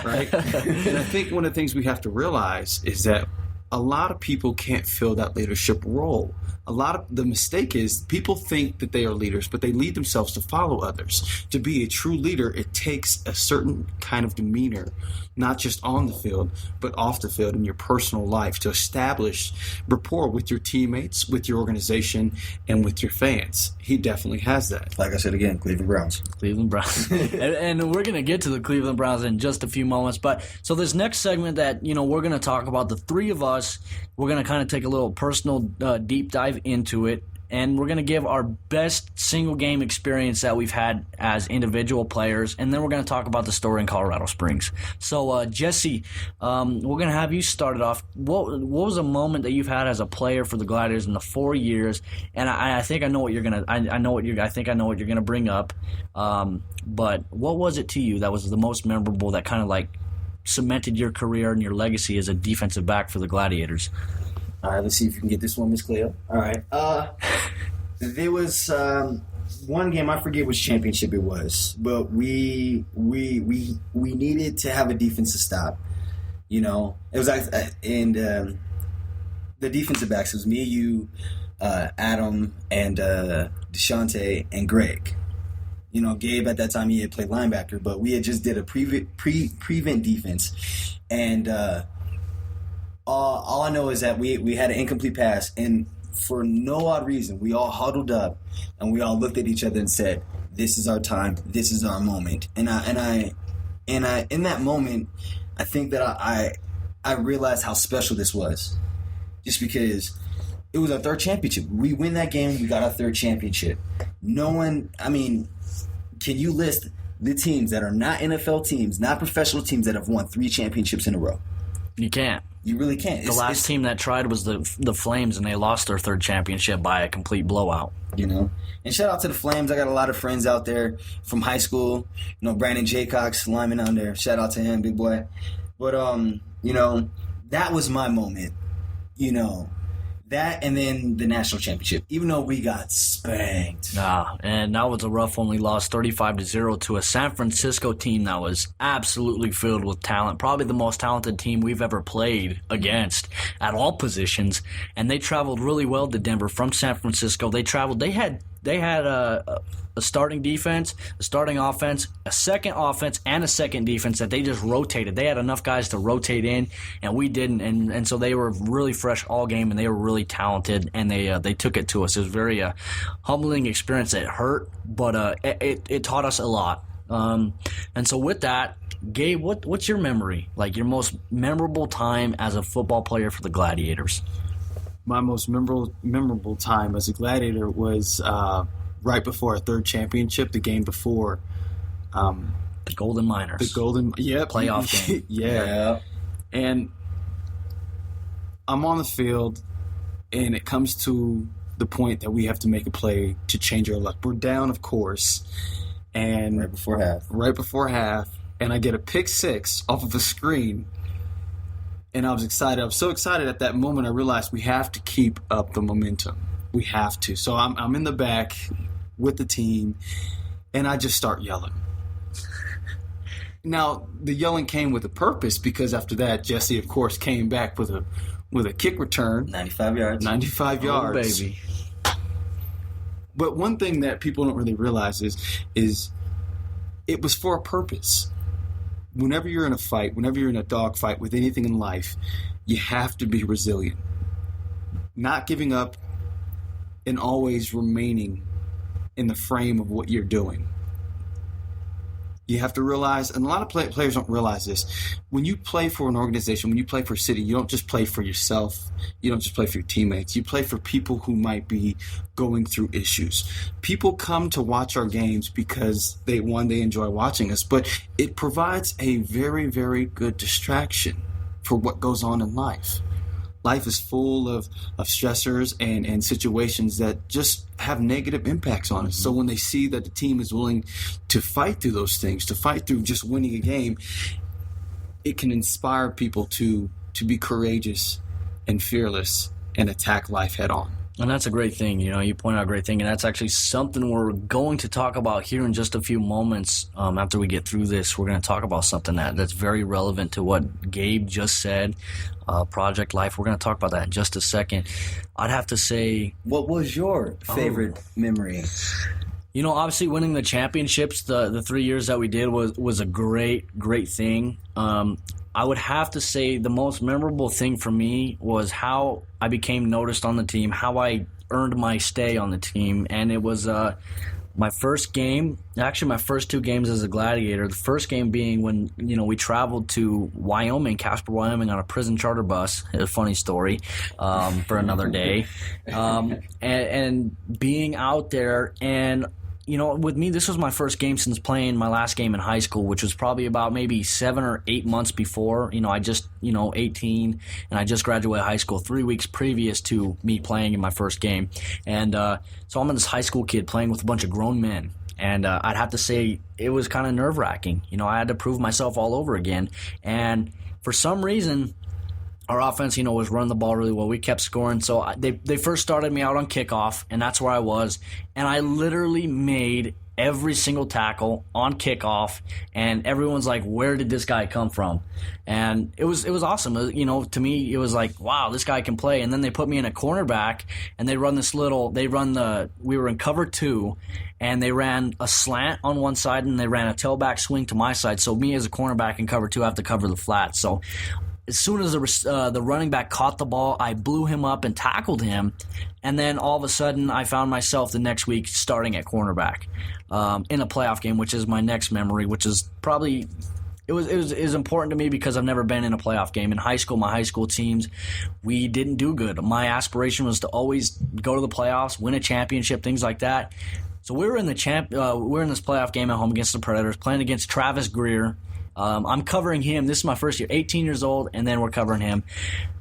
right? And I think one of the things we have to realize is that a lot of people can't fill that leadership role. A lot of the mistake is people think that they are leaders, but they lead themselves to follow others. To be a true leader, it takes a certain kind of demeanor, not just on the field, but off the field in your personal life, to establish rapport with your teammates, with your organization, and with your fans. He definitely has that. Like I said again, Cleveland Browns. Cleveland Browns. and we're going to get to the Cleveland Browns in just a few moments. But so this next segment that, we're going to talk about, the three of us, we're going to kind of take a little personal deep dive into it. And we're going to give our best single game experience that we've had as individual players. And then we're going to talk about the story in Colorado Springs. So, Jesse, we're going to have you start it off. What was a moment that you've had as a player for the Gladiators in the 4 years? And I think I know what you're going to, I think I know what you're going to bring up. But what was it to you that was the most memorable, that kind of cemented your career and your legacy as a defensive back for the Gladiators? All right, let's see if you can get this one, Miss Cleo. All right. There was one game, I forget which championship it was, but we needed to have a defensive stop. It was the defensive backs. It was me, you, Adam and Deshante and Greg. You know, Gabe at that time, he had played linebacker, but we had just did a prevent defense. And all I know is that we had an incomplete pass, and for no odd reason, we all huddled up and we all looked at each other and said, "This is our time. This is our moment." And I in that moment, I think that I realized how special this was, just because it was our third championship. We win that game, we got our third championship. No one, I mean, can you list the teams that are not NFL teams, not professional teams that have won 3 championships in a row? You can't. You really can't. The last team that tried was the Flames, and they lost their third championship by a complete blowout. You know, and shout out to the Flames. I got a lot of friends out there from high school. You know, Brandon Jaycox, lineman on there. Shout out to him, big boy. But you know, that was my moment. You know, that and then the national championship. Even though we got spanked. And that was a rough one. We lost 35-0 to a San Francisco team that was absolutely filled with talent. Probably the most talented team we've ever played against at all positions. And they traveled really well to Denver from San Francisco. They had a starting defense, a starting offense, a second offense, and a second defense that they just rotated. They had enough guys to rotate in, and we didn't. And so they were really fresh all game, and they were really talented, and they took it to us. It was very humbling experience. It hurt, but it taught us a lot. And so with that, Gabe, what's your memory? Like your most memorable time as a football player for the Gladiators? My most memorable time as a Gladiator was right before our third championship, the game before. The Golden Miners. The Golden, yeah. Playoff game. Yeah. And I'm on the field, and it comes to the point that we have to make a play to change our luck. We're down, of course. And Right before half. And I get a pick 6 off of a screen. And I was excited. I was so excited at that moment. I realized we have to keep up the momentum. We have to. So I'm in the back with the team, and I just start yelling. Now, the yelling came with a purpose, because after that, Jesse, of course, came back with a kick return. 95 yards. 95 yards. Oh, baby. But one thing that people don't really realize is it was for a purpose. Whenever you're in a fight, whenever you're in a dog fight with anything in life, you have to be resilient. Not giving up and always remaining in the frame of what you're doing. You have to realize, and a lot of players don't realize this, when you play for an organization, when you play for a city, you don't just play for yourself. You don't just play for your teammates. You play for people who might be going through issues. People come to watch our games because they enjoy watching us, but it provides a very, very good distraction for what goes on in life. Life is full of stressors and situations that just have negative impacts on us. So when they see that the team is willing to fight through those things, to fight through just winning a game, it can inspire people to be courageous and fearless and attack life head on. And that's a great thing. You know, you point out a great thing, and that's actually something we're going to talk about here in just a few moments. After we get through this, we're going to talk about something that's very relevant to what Gabe just said, Project Life. We're going to talk about that in just a second. I'd have to say... What was your favorite memory? You know, obviously winning the championships, the 3 years that we did was a great thing. I would have to say the most memorable thing for me was how I became noticed on the team, how I earned my stay on the team. And it was my first game, actually my first 2 games as a Gladiator. The first game being when, you know, we traveled to Wyoming, Casper, Wyoming on a prison charter bus. It's a funny story for another day. And being out there, and you know, with me, this was my first game since playing my last game in high school, which was probably about maybe 7 or 8 months before. You know, I just, 18, and I just graduated high school 3 weeks previous to me playing in my first game. And so I'm this high school kid playing with a bunch of grown men. And I'd have to say it was kind of nerve-wracking. You know, I had to prove myself all over again. And for some reason, our offense, was running the ball really well. We kept scoring. So they first started me out on kickoff, and that's where I was. And I literally made every single tackle on kickoff, and everyone's like, where did this guy come from? And it was awesome. To me, it was like, wow, this guy can play. And then they put me in a cornerback, and we were in cover 2, and they ran a slant on one side, and they ran a tailback swing to my side. So me as a cornerback in cover 2, I have to cover the flat. So as soon as the running back caught the ball, I blew him up and tackled him, and then all of a sudden I found myself the next week starting at cornerback in a playoff game, which is my next memory, which is probably it was important to me because I've never been in a playoff game. In high school, my high school teams, we didn't do good. My aspiration was to always go to the playoffs, win a championship, things like that. So we were in this playoff game at home against the Predators, playing against Travis Greer. I'm covering him. This is my first year, 18 years old, and then we're covering him.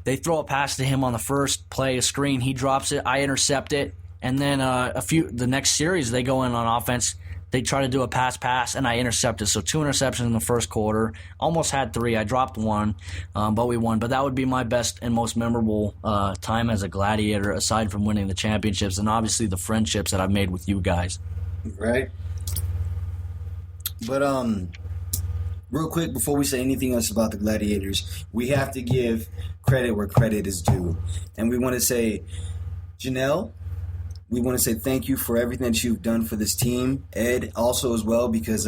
They throw a pass to him on the first play, a screen. He drops it. I intercept it. And then the next series, they go in on offense. They try to do a pass, and I intercept it. So 2 interceptions in the first quarter. Almost had 3. I dropped 1, but we won. But that would be my best and most memorable time as a Gladiator, aside from winning the championships and obviously the friendships that I've made with you guys. Right. But real quick, before we say anything else about the Gladiators, we have to give credit where credit is due. And we want to say, Janelle, we want to say thank you for everything that you've done for this team. Ed also as well, because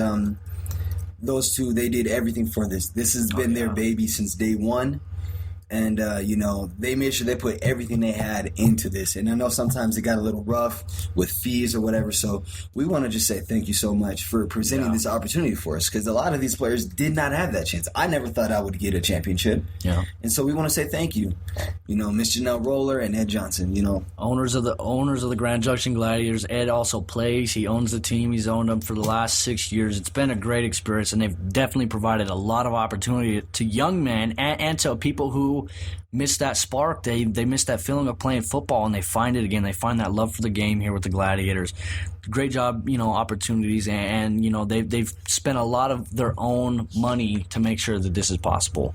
those two, they did everything for this. This has been their baby since day one. And, they made sure they put everything they had into this. And I know sometimes it got a little rough with fees or whatever. So we want to just say thank you so much for presenting this opportunity for us, because a lot of these players did not have that chance. I never thought I would get a championship. Yeah. And so we want to say thank you. Miss Janelle Roller and Ed Johnson, Owners of the Grand Junction Gladiators. Ed also plays. He owns the team. He's owned them for the last 6 years. It's been a great experience, and they've definitely provided a lot of opportunity to young men and to people who miss that spark. They miss that feeling of playing football, and they find it again. They find that love for the game here with the Gladiators. Great job, opportunities, and they've spent a lot of their own money to make sure that this is possible.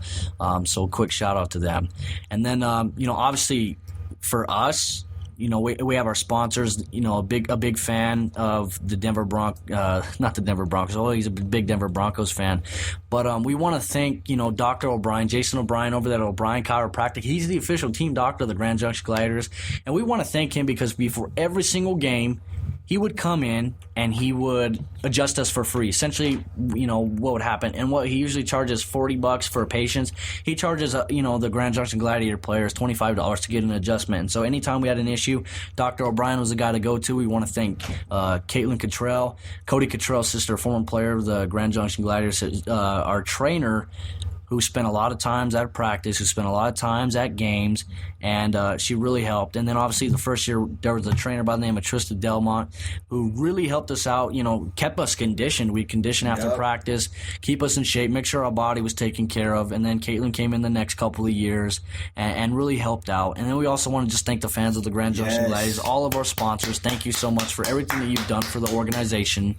So quick shout out to them. And then obviously for us, we have our sponsors. A big fan of the Denver not the Denver Broncos. Oh, he's a big Denver Broncos fan. But we want to thank, Dr. O'Brien, Jason O'Brien over there at O'Brien Chiropractic. He's the official team doctor of the Grand Junction Gladiators. And we want to thank him because before every single game, he would come in and he would adjust us for free. Essentially, what would happen. And what he usually charges $40 for patients. He charges, the Grand Junction Gladiator players $25 to get an adjustment. And so anytime we had an issue, Dr. O'Brien was the guy to go to. We want to thank Caitlin Cottrell, Cody Cottrell's sister, former player of the Grand Junction Gladiators, our trainer, who spent a lot of times at practice, who spent a lot of times at games, and she really helped. And then obviously the first year there was a trainer by the name of Trista Delmont who really helped us out, kept us conditioned. We'd condition after practice, keep us in shape, make sure our body was taken care of. And then Caitlin came in the next couple of years and really helped out. And then we also want to just thank the fans of the Grand Junction Gladiators, all of our sponsors. Thank you so much for everything that you've done for the organization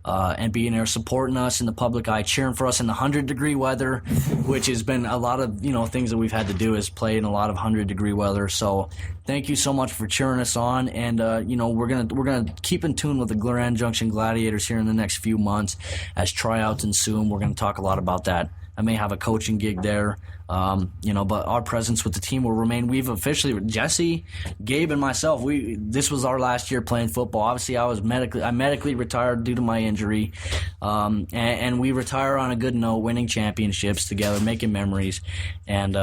and being there, supporting us in the public eye, cheering for us in the 100-degree weather, which has been a lot of things that we've had to do is play in a lot of 100-degree weather. So thank you so much for cheering us on, and we're gonna keep in tune with the Grand Junction Gladiators here in the next few months as tryouts ensue. We're gonna talk a lot about that. I may have a coaching gig there, but our presence with the team will remain. We've officially, Jesse, Gabe, and myself, this was our last year playing football. Obviously, I medically retired due to my injury, and we retire on a good note, winning championships together, making memories, and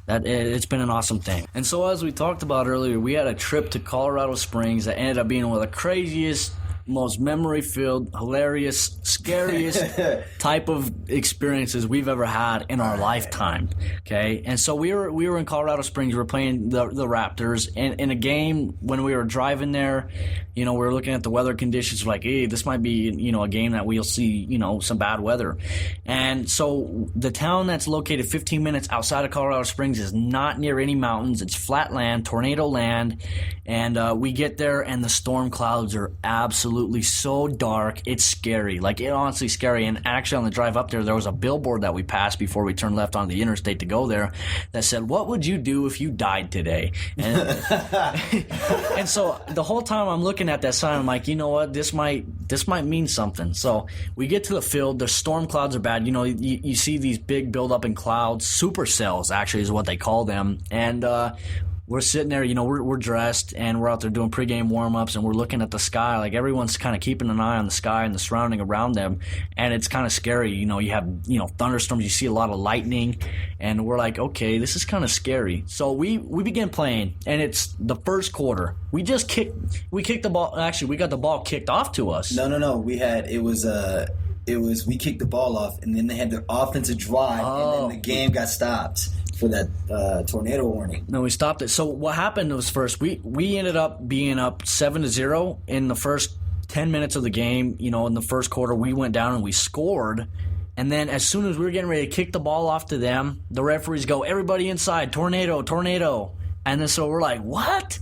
it's been an awesome thing. And so as we talked about earlier, we had a trip to Colorado Springs that ended up being one of the craziest, most memory-filled, hilarious, scariest type of experiences we've ever had in our lifetime. Okay, and so we were in Colorado Springs. We were playing the Raptors, and in a game when we were driving there, we were looking at the weather conditions. We're like, hey, this might be a game that we'll see some bad weather. And so the town that's located 15 minutes outside of Colorado Springs is not near any mountains. It's flat land, tornado land, and we get there and the storm clouds are absolutely absolutely so dark. It's scary. Like, it honestly scary. And actually, on the drive up there was a billboard that we passed before we turned left onto the interstate to go there that said, "What would you do if you died today?" And, and so the whole time I'm looking at that sign, I'm like, you know what? This might mean something. So we get to the field. The storm clouds are bad. You know, you see these big buildup in clouds. Supercells, actually, is what they call them. And we're sitting there, you know, we're dressed, and we're out there doing pregame warm-ups, and we're looking at the sky. Like, everyone's kind of keeping an eye on the sky and the surrounding around them, and it's kind of scary. You know, you have, you know, thunderstorms, you see a lot of lightning, and we're like, okay, this is kind of scary. So we begin playing, and it's the first quarter. We kicked the ball. Actually, we got the ball kicked off to us. No. We kicked the ball off, and then they had their offensive drive, and then the game got stopped for that tornado warning. No, we stopped it. So what happened was, first we ended up being up 7-0 in the first 10 minutes of the game. You know, in the first quarter, we went down and we scored. And then as soon as we were getting ready to kick the ball off to them, the referees go, "Everybody inside, tornado, tornado." And then so we're like, what?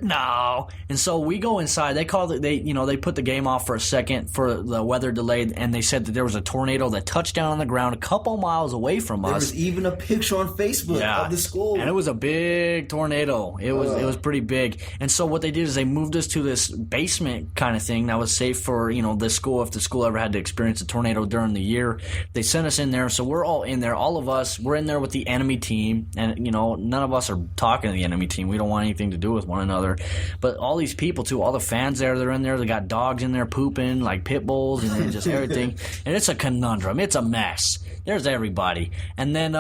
No. And so we go inside. They called it. They put the game off for a second for the weather delay, and they said that there was a tornado that touched down on the ground a couple miles away from us. There was even a picture on Facebook of the school, and it was a big tornado. It was pretty big. And so what they did is they moved us to this basement kind of thing that was safe for, you know, this school if the school ever had to experience a tornado during the year. They sent us in there, so we're all in there. All of us, we're in there with the enemy team, and you know, none of us are talking to the enemy team. We don't want anything to do with one another. But all these people too, all the fans there, they're in there. They got dogs in there pooping like pit bulls and just everything. And it's a conundrum. It's a mess. There's everybody. And then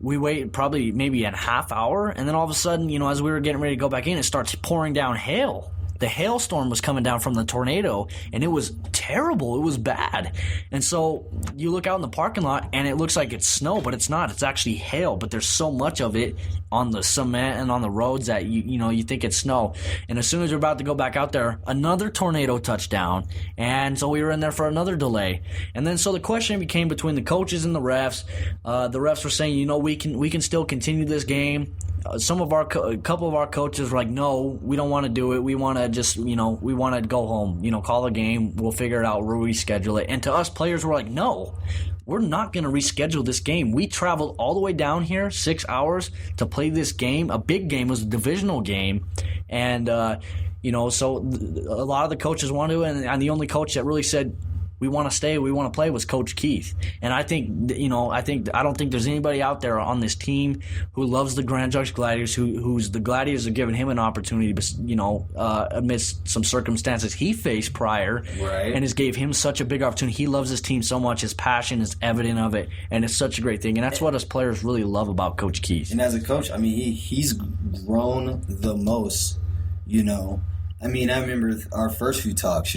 we wait probably maybe a half hour, and then all of a sudden, you know, as we were getting ready to go back in, it starts pouring down hail. The hailstorm was coming down from the tornado, and it was terrible. It was bad. And so you look out in the parking lot, and it looks like it's snow, but it's not. It's actually hail, but there's so much of it on the cement and on the roads that you think it's snow. And as soon as you're about to go back out there, another tornado touched down, and so we were in there for another delay. And then so the question became between the coaches and the refs. The refs were saying, you know, we can still continue this game. A couple of our coaches were like, no, we don't want to do it. We want to just, we want to go home, call a game. We'll figure it out. We'll reschedule it. And to us, players were like, no, we're not going to reschedule this game. We traveled all the way down here, 6 hours, to play this game. A big game. It was a divisional game. And, so a lot of the coaches wanted to, and the only coach that really said, we want to stay, we want to play, was Coach Keith. And I don't think there's anybody out there on this team who loves the Grand Junction Gladiators, who's the Gladiators have given him an opportunity, amidst some circumstances he faced prior, right, and has gave him such a big opportunity. He loves his team so much. His passion is evident of it, and it's such a great thing. And that's what us players really love about Coach Keith. And as a coach, he's grown the most, I remember our first few talks,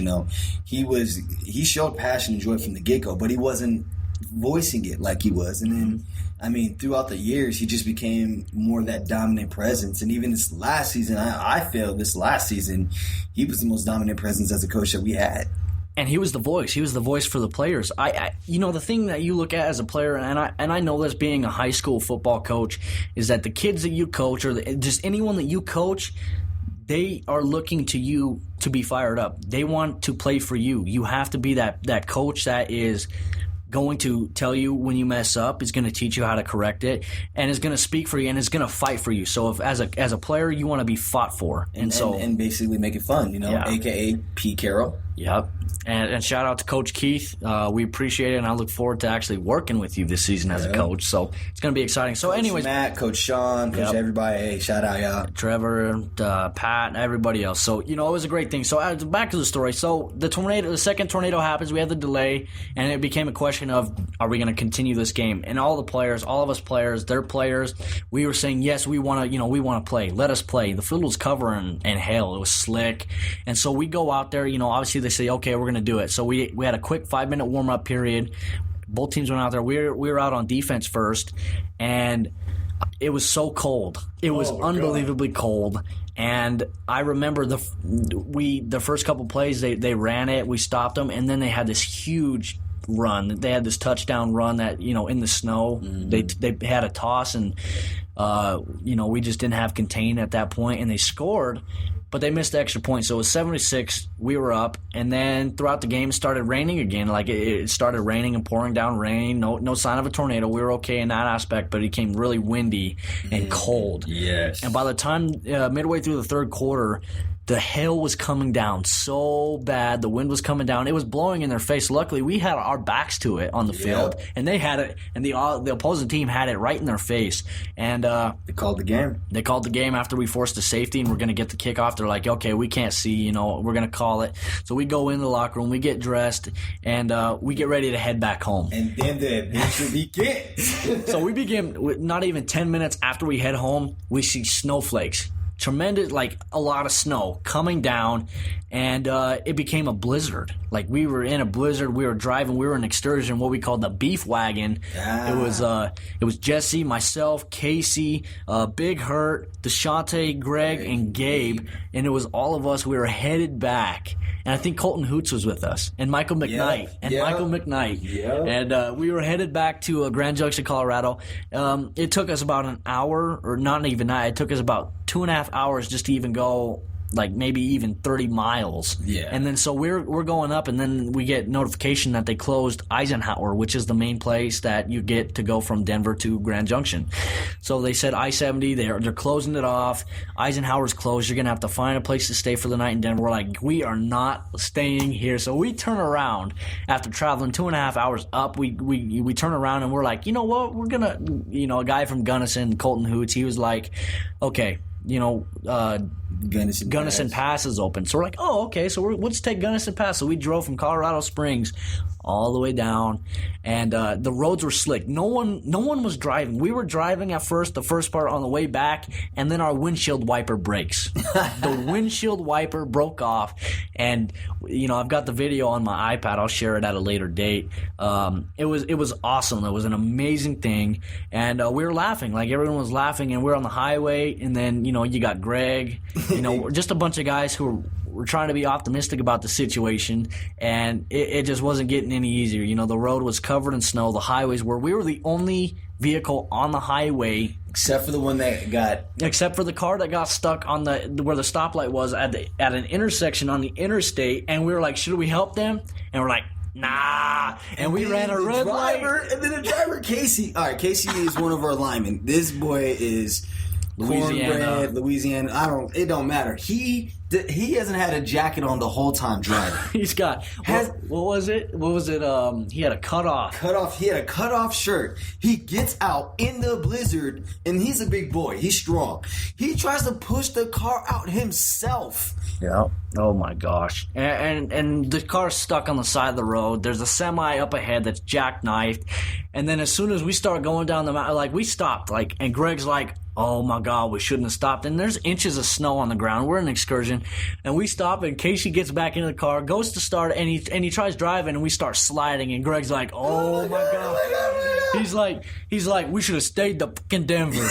he showed passion and joy from the get-go, but he wasn't voicing it like he was. And then, throughout the years, he just became more of that dominant presence. And even this last season, I feel this last season, he was the most dominant presence as a coach that we had. And he was the voice. He was the voice for the players. The thing that you look at as a player, and I know this being a high school football coach, is that the kids that you coach, or just anyone that you coach, they are looking to you to be fired up. They want to play for you. You have to be that coach that is going to tell you when you mess up, is going to teach you how to correct it, and is going to speak for you, and is going to fight for you. So if as a player, you want to be fought for. And basically make it fun, a.k.a. P. Carroll. Yep. And shout out to Coach Keith. We appreciate it, and I look forward to actually working with you this season as a coach. So it's going to be exciting. So, anyways, Matt, Coach Sean, Coach everybody, hey, shout out y'all. Trevor, Pat, everybody else. So it was a great thing. So back to the story. So the second tornado happens. We had the delay, and it became a question of, are we going to continue this game? And all of us players, their players, we were saying yes, we want to play. Let us play. The field was covered in hail. It was slick, and so we go out there. Obviously they say, okay, we're going to do it. So we had a quick 5-minute warm-up period. Both teams went out there. We were out on defense first, and it was so cold. It was unbelievably cold. And I remember the first couple plays, they ran it. We stopped them, and then they had this huge run. They had this touchdown run that, in the snow. They had a toss, and we just didn't have contain at that point, and they scored. but they missed the extra point. So it was 7-6. We were up, and then throughout the game, it started raining again. Like it started raining and pouring down rain. No sign of a tornado. We were okay in that aspect, but it became really windy and cold. Yes. And by the time midway through the third quarter, the hail was coming down so bad. The wind was coming down. It was blowing in their face. Luckily, we had our backs to it on the field, and they had it, and the opposing team had it right in their face. And they called the game. They called the game after we forced a safety, and we're going to get the kickoff. They're like, okay, we can't see, we're going to call it. So we go in the locker room, we get dressed, and we get ready to head back home. And then the adventure begins. So we begin, not even 10 minutes after we head home, we see snowflakes. Tremendous, like a lot of snow coming down, and it became a blizzard. Like we were in a blizzard. We were driving. We were in an excursion, what we called the beef wagon. It was Jesse, myself, Casey, Big Hurt, Deshante, Greg, and Gabe, and it was all of us. We were headed back, and I think Colton Hoots was with us, and Michael McKnight, and we were headed back to Grand Junction, Colorado. It took us about an hour, or not even that. It took us about 2.5 hours just to even go, like maybe even 30 miles. Yeah. And then so we're going up, and then we get notification that they closed Eisenhower, which is the main place that you get to go from Denver to Grand Junction. So they said I-70, they're closing it off. Eisenhower's closed. You're going to have to find a place to stay for the night in Denver. We're like, we are not staying here. So we turn around after traveling 2.5 hours up. We turn around and we're like, you know what? We're going to, a guy from Gunnison, Colton Hoots, he was like, okay, Gunnison Pass is open. So we're like, oh, okay, so let's take Gunnison Pass. So we drove from Colorado Springs all the way down, and the roads were slick. No one was driving. We were driving at first, the first part on the way back, and then our windshield wiper breaks. The windshield wiper broke off, and I've got the video on my iPad. I'll share it at a later date. It was awesome. It was an amazing thing, and we were laughing. Like everyone was laughing, and we were on the highway, and then you got Greg, just a bunch of guys who were trying to be optimistic about the situation, and it just wasn't getting any easier. The road was covered in snow. The highways were. We were the only vehicle on the highway, except for the one that got, except for the car that got stuck on where the stoplight was at an intersection on the interstate. And we were like, should we help them? And we're like, nah. And we ran a red light. And then the driver, Casey. All right, Casey is one of our linemen. This boy is Louisiana. It don't matter. He hasn't had a jacket on the whole time driving. He's got what was it? He had a cutoff. He had a cutoff shirt. He gets out in the blizzard, and he's a big boy. He's strong. He tries to push the car out himself. Yeah. Oh my gosh. And the car's stuck on the side of the road. There's a semi up ahead that's jackknifed. And then as soon as we start going down the mountain, like we stopped, and Greg's like, oh my God, we shouldn't have stopped. And there's inches of snow on the ground. We're in an excursion, and we stop, and Casey gets back into the car, goes to start, and he tries driving, and we start sliding, and Greg's like, oh my God. He's like, we should have stayed to fucking Denver.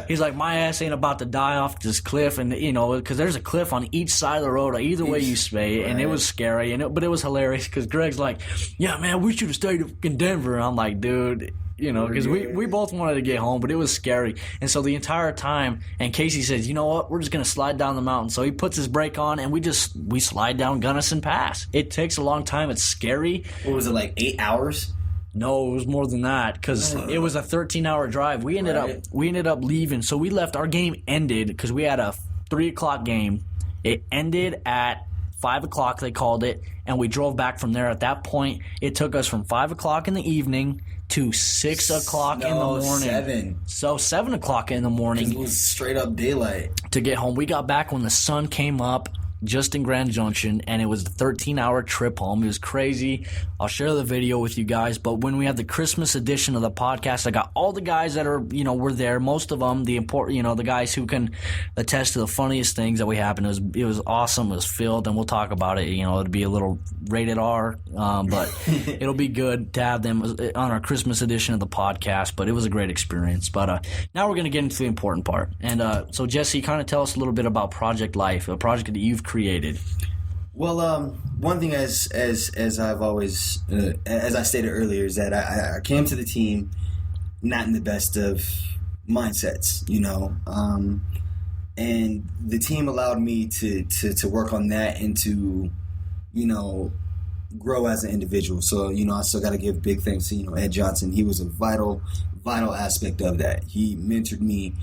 He's like, my ass ain't about to die off this cliff, and because there's a cliff on each side of the road, either way you sway, and it was scary, but it was hilarious because Greg's like, yeah, man, we should have stayed to fucking Denver. And I'm like, dude. Because we both wanted to get home, but it was scary. And so the entire time, and Casey says, you know what, we're just going to slide down the mountain. So he puts his brake on, and we slide down Gunnison Pass. It takes a long time. It's scary. What was it, like 8 hours? No, it was more than that because it was a 13-hour drive. We ended up leaving. So we left. Our game ended because we had a 3 o'clock game. It ended at 5 o'clock, they called it, and we drove back from there. At that point, it took us from 5 o'clock in the evening to 6 o'clock in the morning. 7. So 7 o'clock in the morning. It was straight up daylight. To get home. We got back when the sun came up just in Grand Junction, and it was a 13-hour trip home. It was crazy. I'll share the video with you guys, but when we had the Christmas edition of the podcast, I got all the guys that are, were there, most of them, the important, the guys who can attest to the funniest things that we happened. It was awesome. It was filled, and we'll talk about it. It'll be a little rated R, but it'll be good to have them on our Christmas edition of the podcast, but it was a great experience. But now we're going to get into the important part. And so, Jesse, kind of tell us a little bit about Project Life, a project that you've created. Well, one thing as I've always as I stated earlier is that I came to the team not in the best of mindsets. And the team allowed me to work on that and to, grow as an individual. So, I still got to give big thanks to, Ed Johnson. He was a vital aspect of that. He mentored me,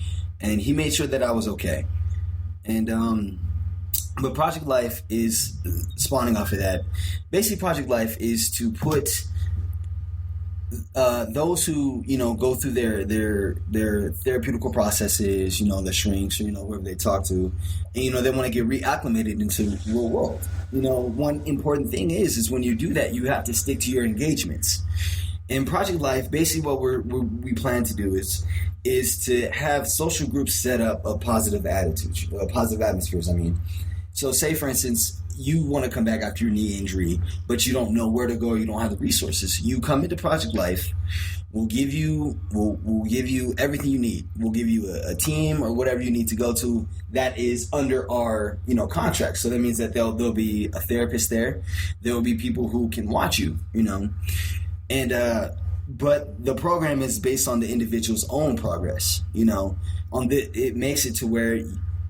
and he made sure that I was okay. And, but Project Life is spawning off of that. Basically, Project Life is to put those who go through their therapeutical processes, the shrinks or whoever they talk to, and they want to get reacclimated into the real world. One important thing is when you do that, you have to stick to your engagements. In Project Life, basically what we plan to do is to have social groups set up a positive atmospheres. So say for instance, you want to come back after your knee injury, but you don't know where to go. You don't have the resources. You come into Project Life. We'll give you everything you need. We'll give you a team or whatever you need to go to that is under our contract. So that means that there'll be a therapist there. There will be people who can watch you. And but the program is based on the individual's own progress. It makes it to where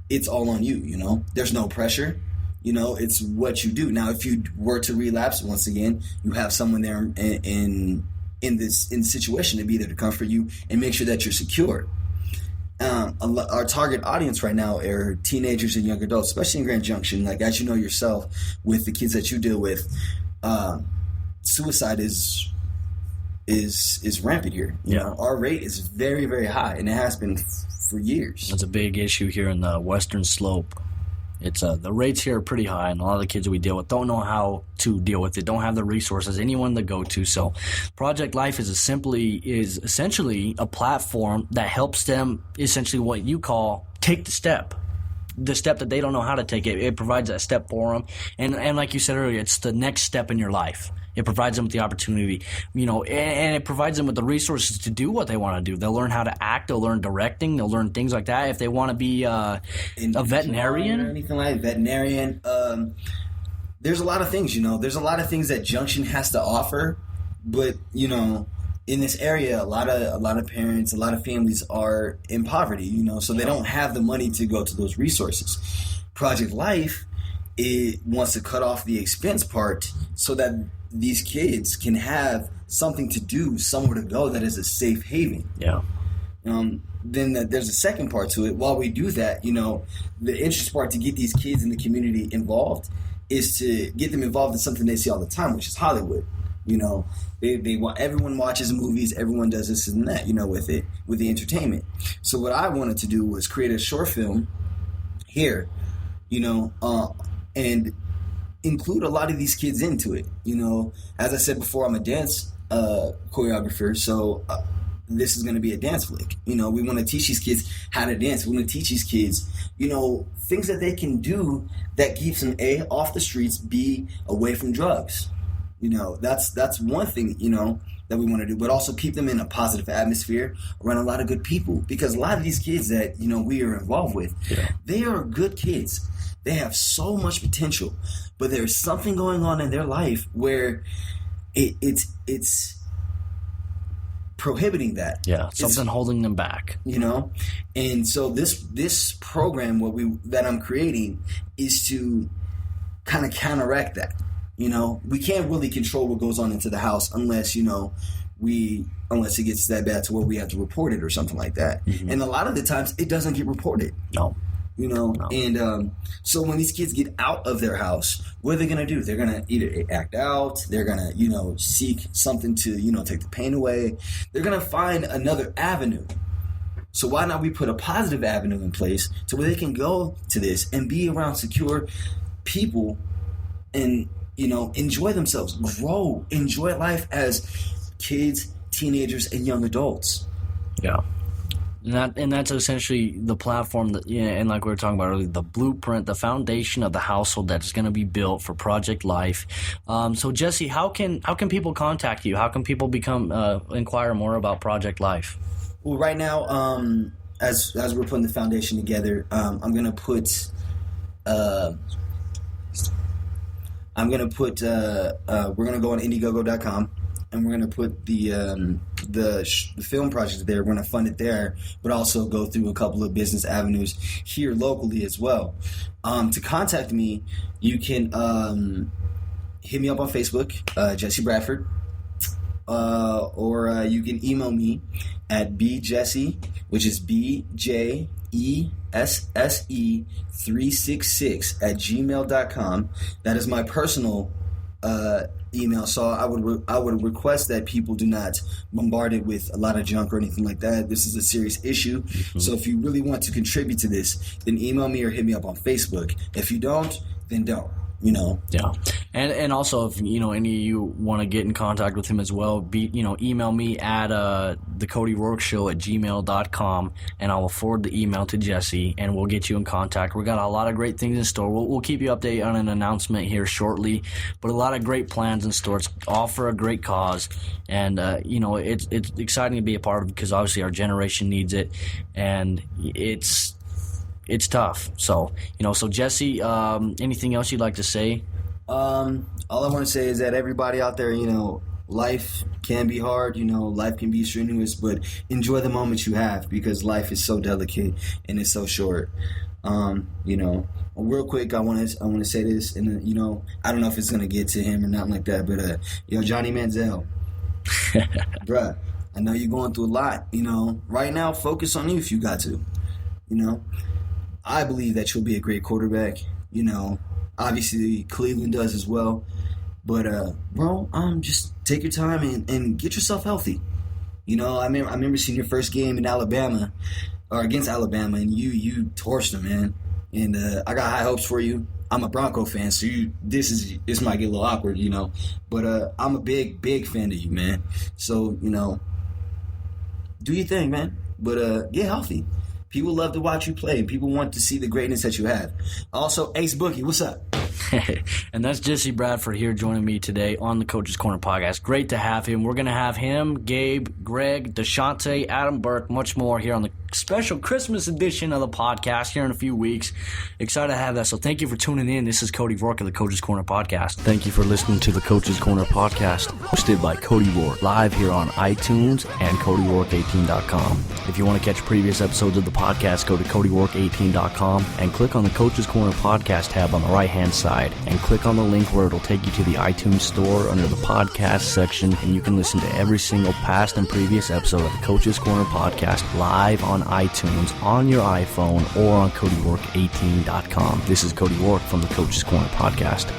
it's all on you. There's no pressure. It's what you do. Now, if you were to relapse, once again, you have someone there in the situation to be there to comfort you and make sure that you're secure. Our target audience right now are teenagers and young adults, especially in Grand Junction. Like, as you know yourself, with the kids that you deal with, suicide is rampant here. Our rate is very, very high, and it has been for years. It's a big issue here in the Western Slope. It's the rates here are pretty high, and a lot of the kids we deal with don't know how to deal with it, don't have the resources, anyone to go to. So Project Life is essentially a platform that helps them essentially what you call take the step that they don't know how to take. It provides that step for them, and like you said earlier, it's the next step in your life. It provides them with the opportunity, and it provides them with the resources to do what they want to do. They'll learn how to act. They'll learn directing. They'll learn things like that. If they want to be a veterinarian or anything like veterinarian, there's a lot of things. There's a lot of things that Junction has to offer, but in this area, a lot of parents, a lot of families are in poverty. So they don't have the money to go to those resources. Project Life, it wants to cut off the expense part so that these kids can have something to do, somewhere to go that is a safe haven. Yeah. Then there's a second part to it. While we do that, the interest part to get these kids in the community involved is to get them involved in something they see all the time, which is Hollywood. They want, everyone watches movies, everyone does this and that, with the entertainment. So what I wanted to do was create a short film here, and include a lot of these kids into it. As I said before, I'm a dance choreographer, so this is going to be a dance flick. We want to teach these kids how to dance. We want to teach these kids, things that they can do that keeps them A, off the streets, B, away from drugs. That's one thing, that we want to do, but also keep them in a positive atmosphere around a lot of good people, because a lot of these kids that, we are involved with, they are good kids. They have so much potential, but there's something going on in their life where it's prohibiting that. Yeah, something holding them back. And so this program, that I'm creating, is to kind of counteract that. We can't really control what goes on into the house unless unless it gets that bad to where we have to report it or something like that. Mm-hmm. And a lot of the times it doesn't get reported. No. And so when these kids get out of their house, what are they going to do? They're going to either act out, they're going to, seek something to, take the pain away. They're going to find another avenue. So why not we put a positive avenue in place to where they can go to this and be around secure people and, enjoy themselves, grow, enjoy life as kids, teenagers, and young adults. Yeah. And that's essentially the platform that, and like we were talking about earlier, the blueprint, the foundation of the household that's going to be built for Project Life. So Jesse, how can people contact you? How can people inquire more about Project Life? Well, right now, as we're putting the foundation together, I'm gonna put we're gonna go on Indiegogo.com. and we're going to put the film project there. We're going to fund it there, but also go through a couple of business avenues here locally as well. To contact me, you can hit me up on Facebook, Jesse Bradford, or you can email me at bjesse, which is BJESSE366 @gmail.com. That is my personal email. So I would request that people do not bombard it with a lot of junk or anything like that. This is a serious issue. So if you really want to contribute to this, then email me or hit me up on Facebook. If you don't, then don't. Yeah. And also, if any of you want to get in contact with him as well, email me at thecodyworkshow@gmail.com, and I will forward the email to Jesse, and we'll get you in contact. We got a lot of great things in store. We'll keep you updated on an announcement here shortly, but a lot of great plans in store. It's all for a great cause, and it's exciting to be a part of, because obviously our generation needs it, and it's tough. So, so Jesse, anything else you'd like to say? All I want to say is that everybody out there, life can be hard, life can be strenuous, but enjoy the moments you have, because life is so delicate and it's so short. Real quick, I want to say this, and I don't know if it's going to get to him or not like that, but Johnny Manziel, bruh, I know you're going through a lot, right now, focus on you if you got to, I believe that you'll be a great quarterback. Obviously Cleveland does as well. But, bro, just take your time and get yourself healthy. I remember seeing your first game in Alabama, or against Alabama, and you torched them, man. And I got high hopes for you. I'm a Bronco fan, so this might get a little awkward, But I'm a big fan of you, man. So, do your thing, man. But get healthy. People love to watch you play. People want to see the greatness that you have. Also, Ace Boogie, what's up? And that's Jesse Bradford here joining me today on the Coach's Corner podcast. Great to have him. We're going to have him, Gabe, Greg, Deshante, Adam Burke, much more here on the special Christmas edition of the podcast here in a few weeks. Excited to have that. So thank you for tuning in. This is Cody Rourke of the Coach's Corner podcast. Thank you for listening to the Coach's Corner podcast, hosted by Cody Rourke, live here on iTunes and CodyRourke18.com. If you want to catch previous episodes of the podcast, go to CodyRourke18.com and click on the Coach's Corner podcast tab on the right-hand side, and click on the link where it'll take you to the iTunes store under the podcast section, and you can listen to every single past and previous episode of the Coach's Corner podcast live on iTunes, on your iPhone, or on CodyRourke18.com. This is Cody Rourke from the Coach's Corner podcast.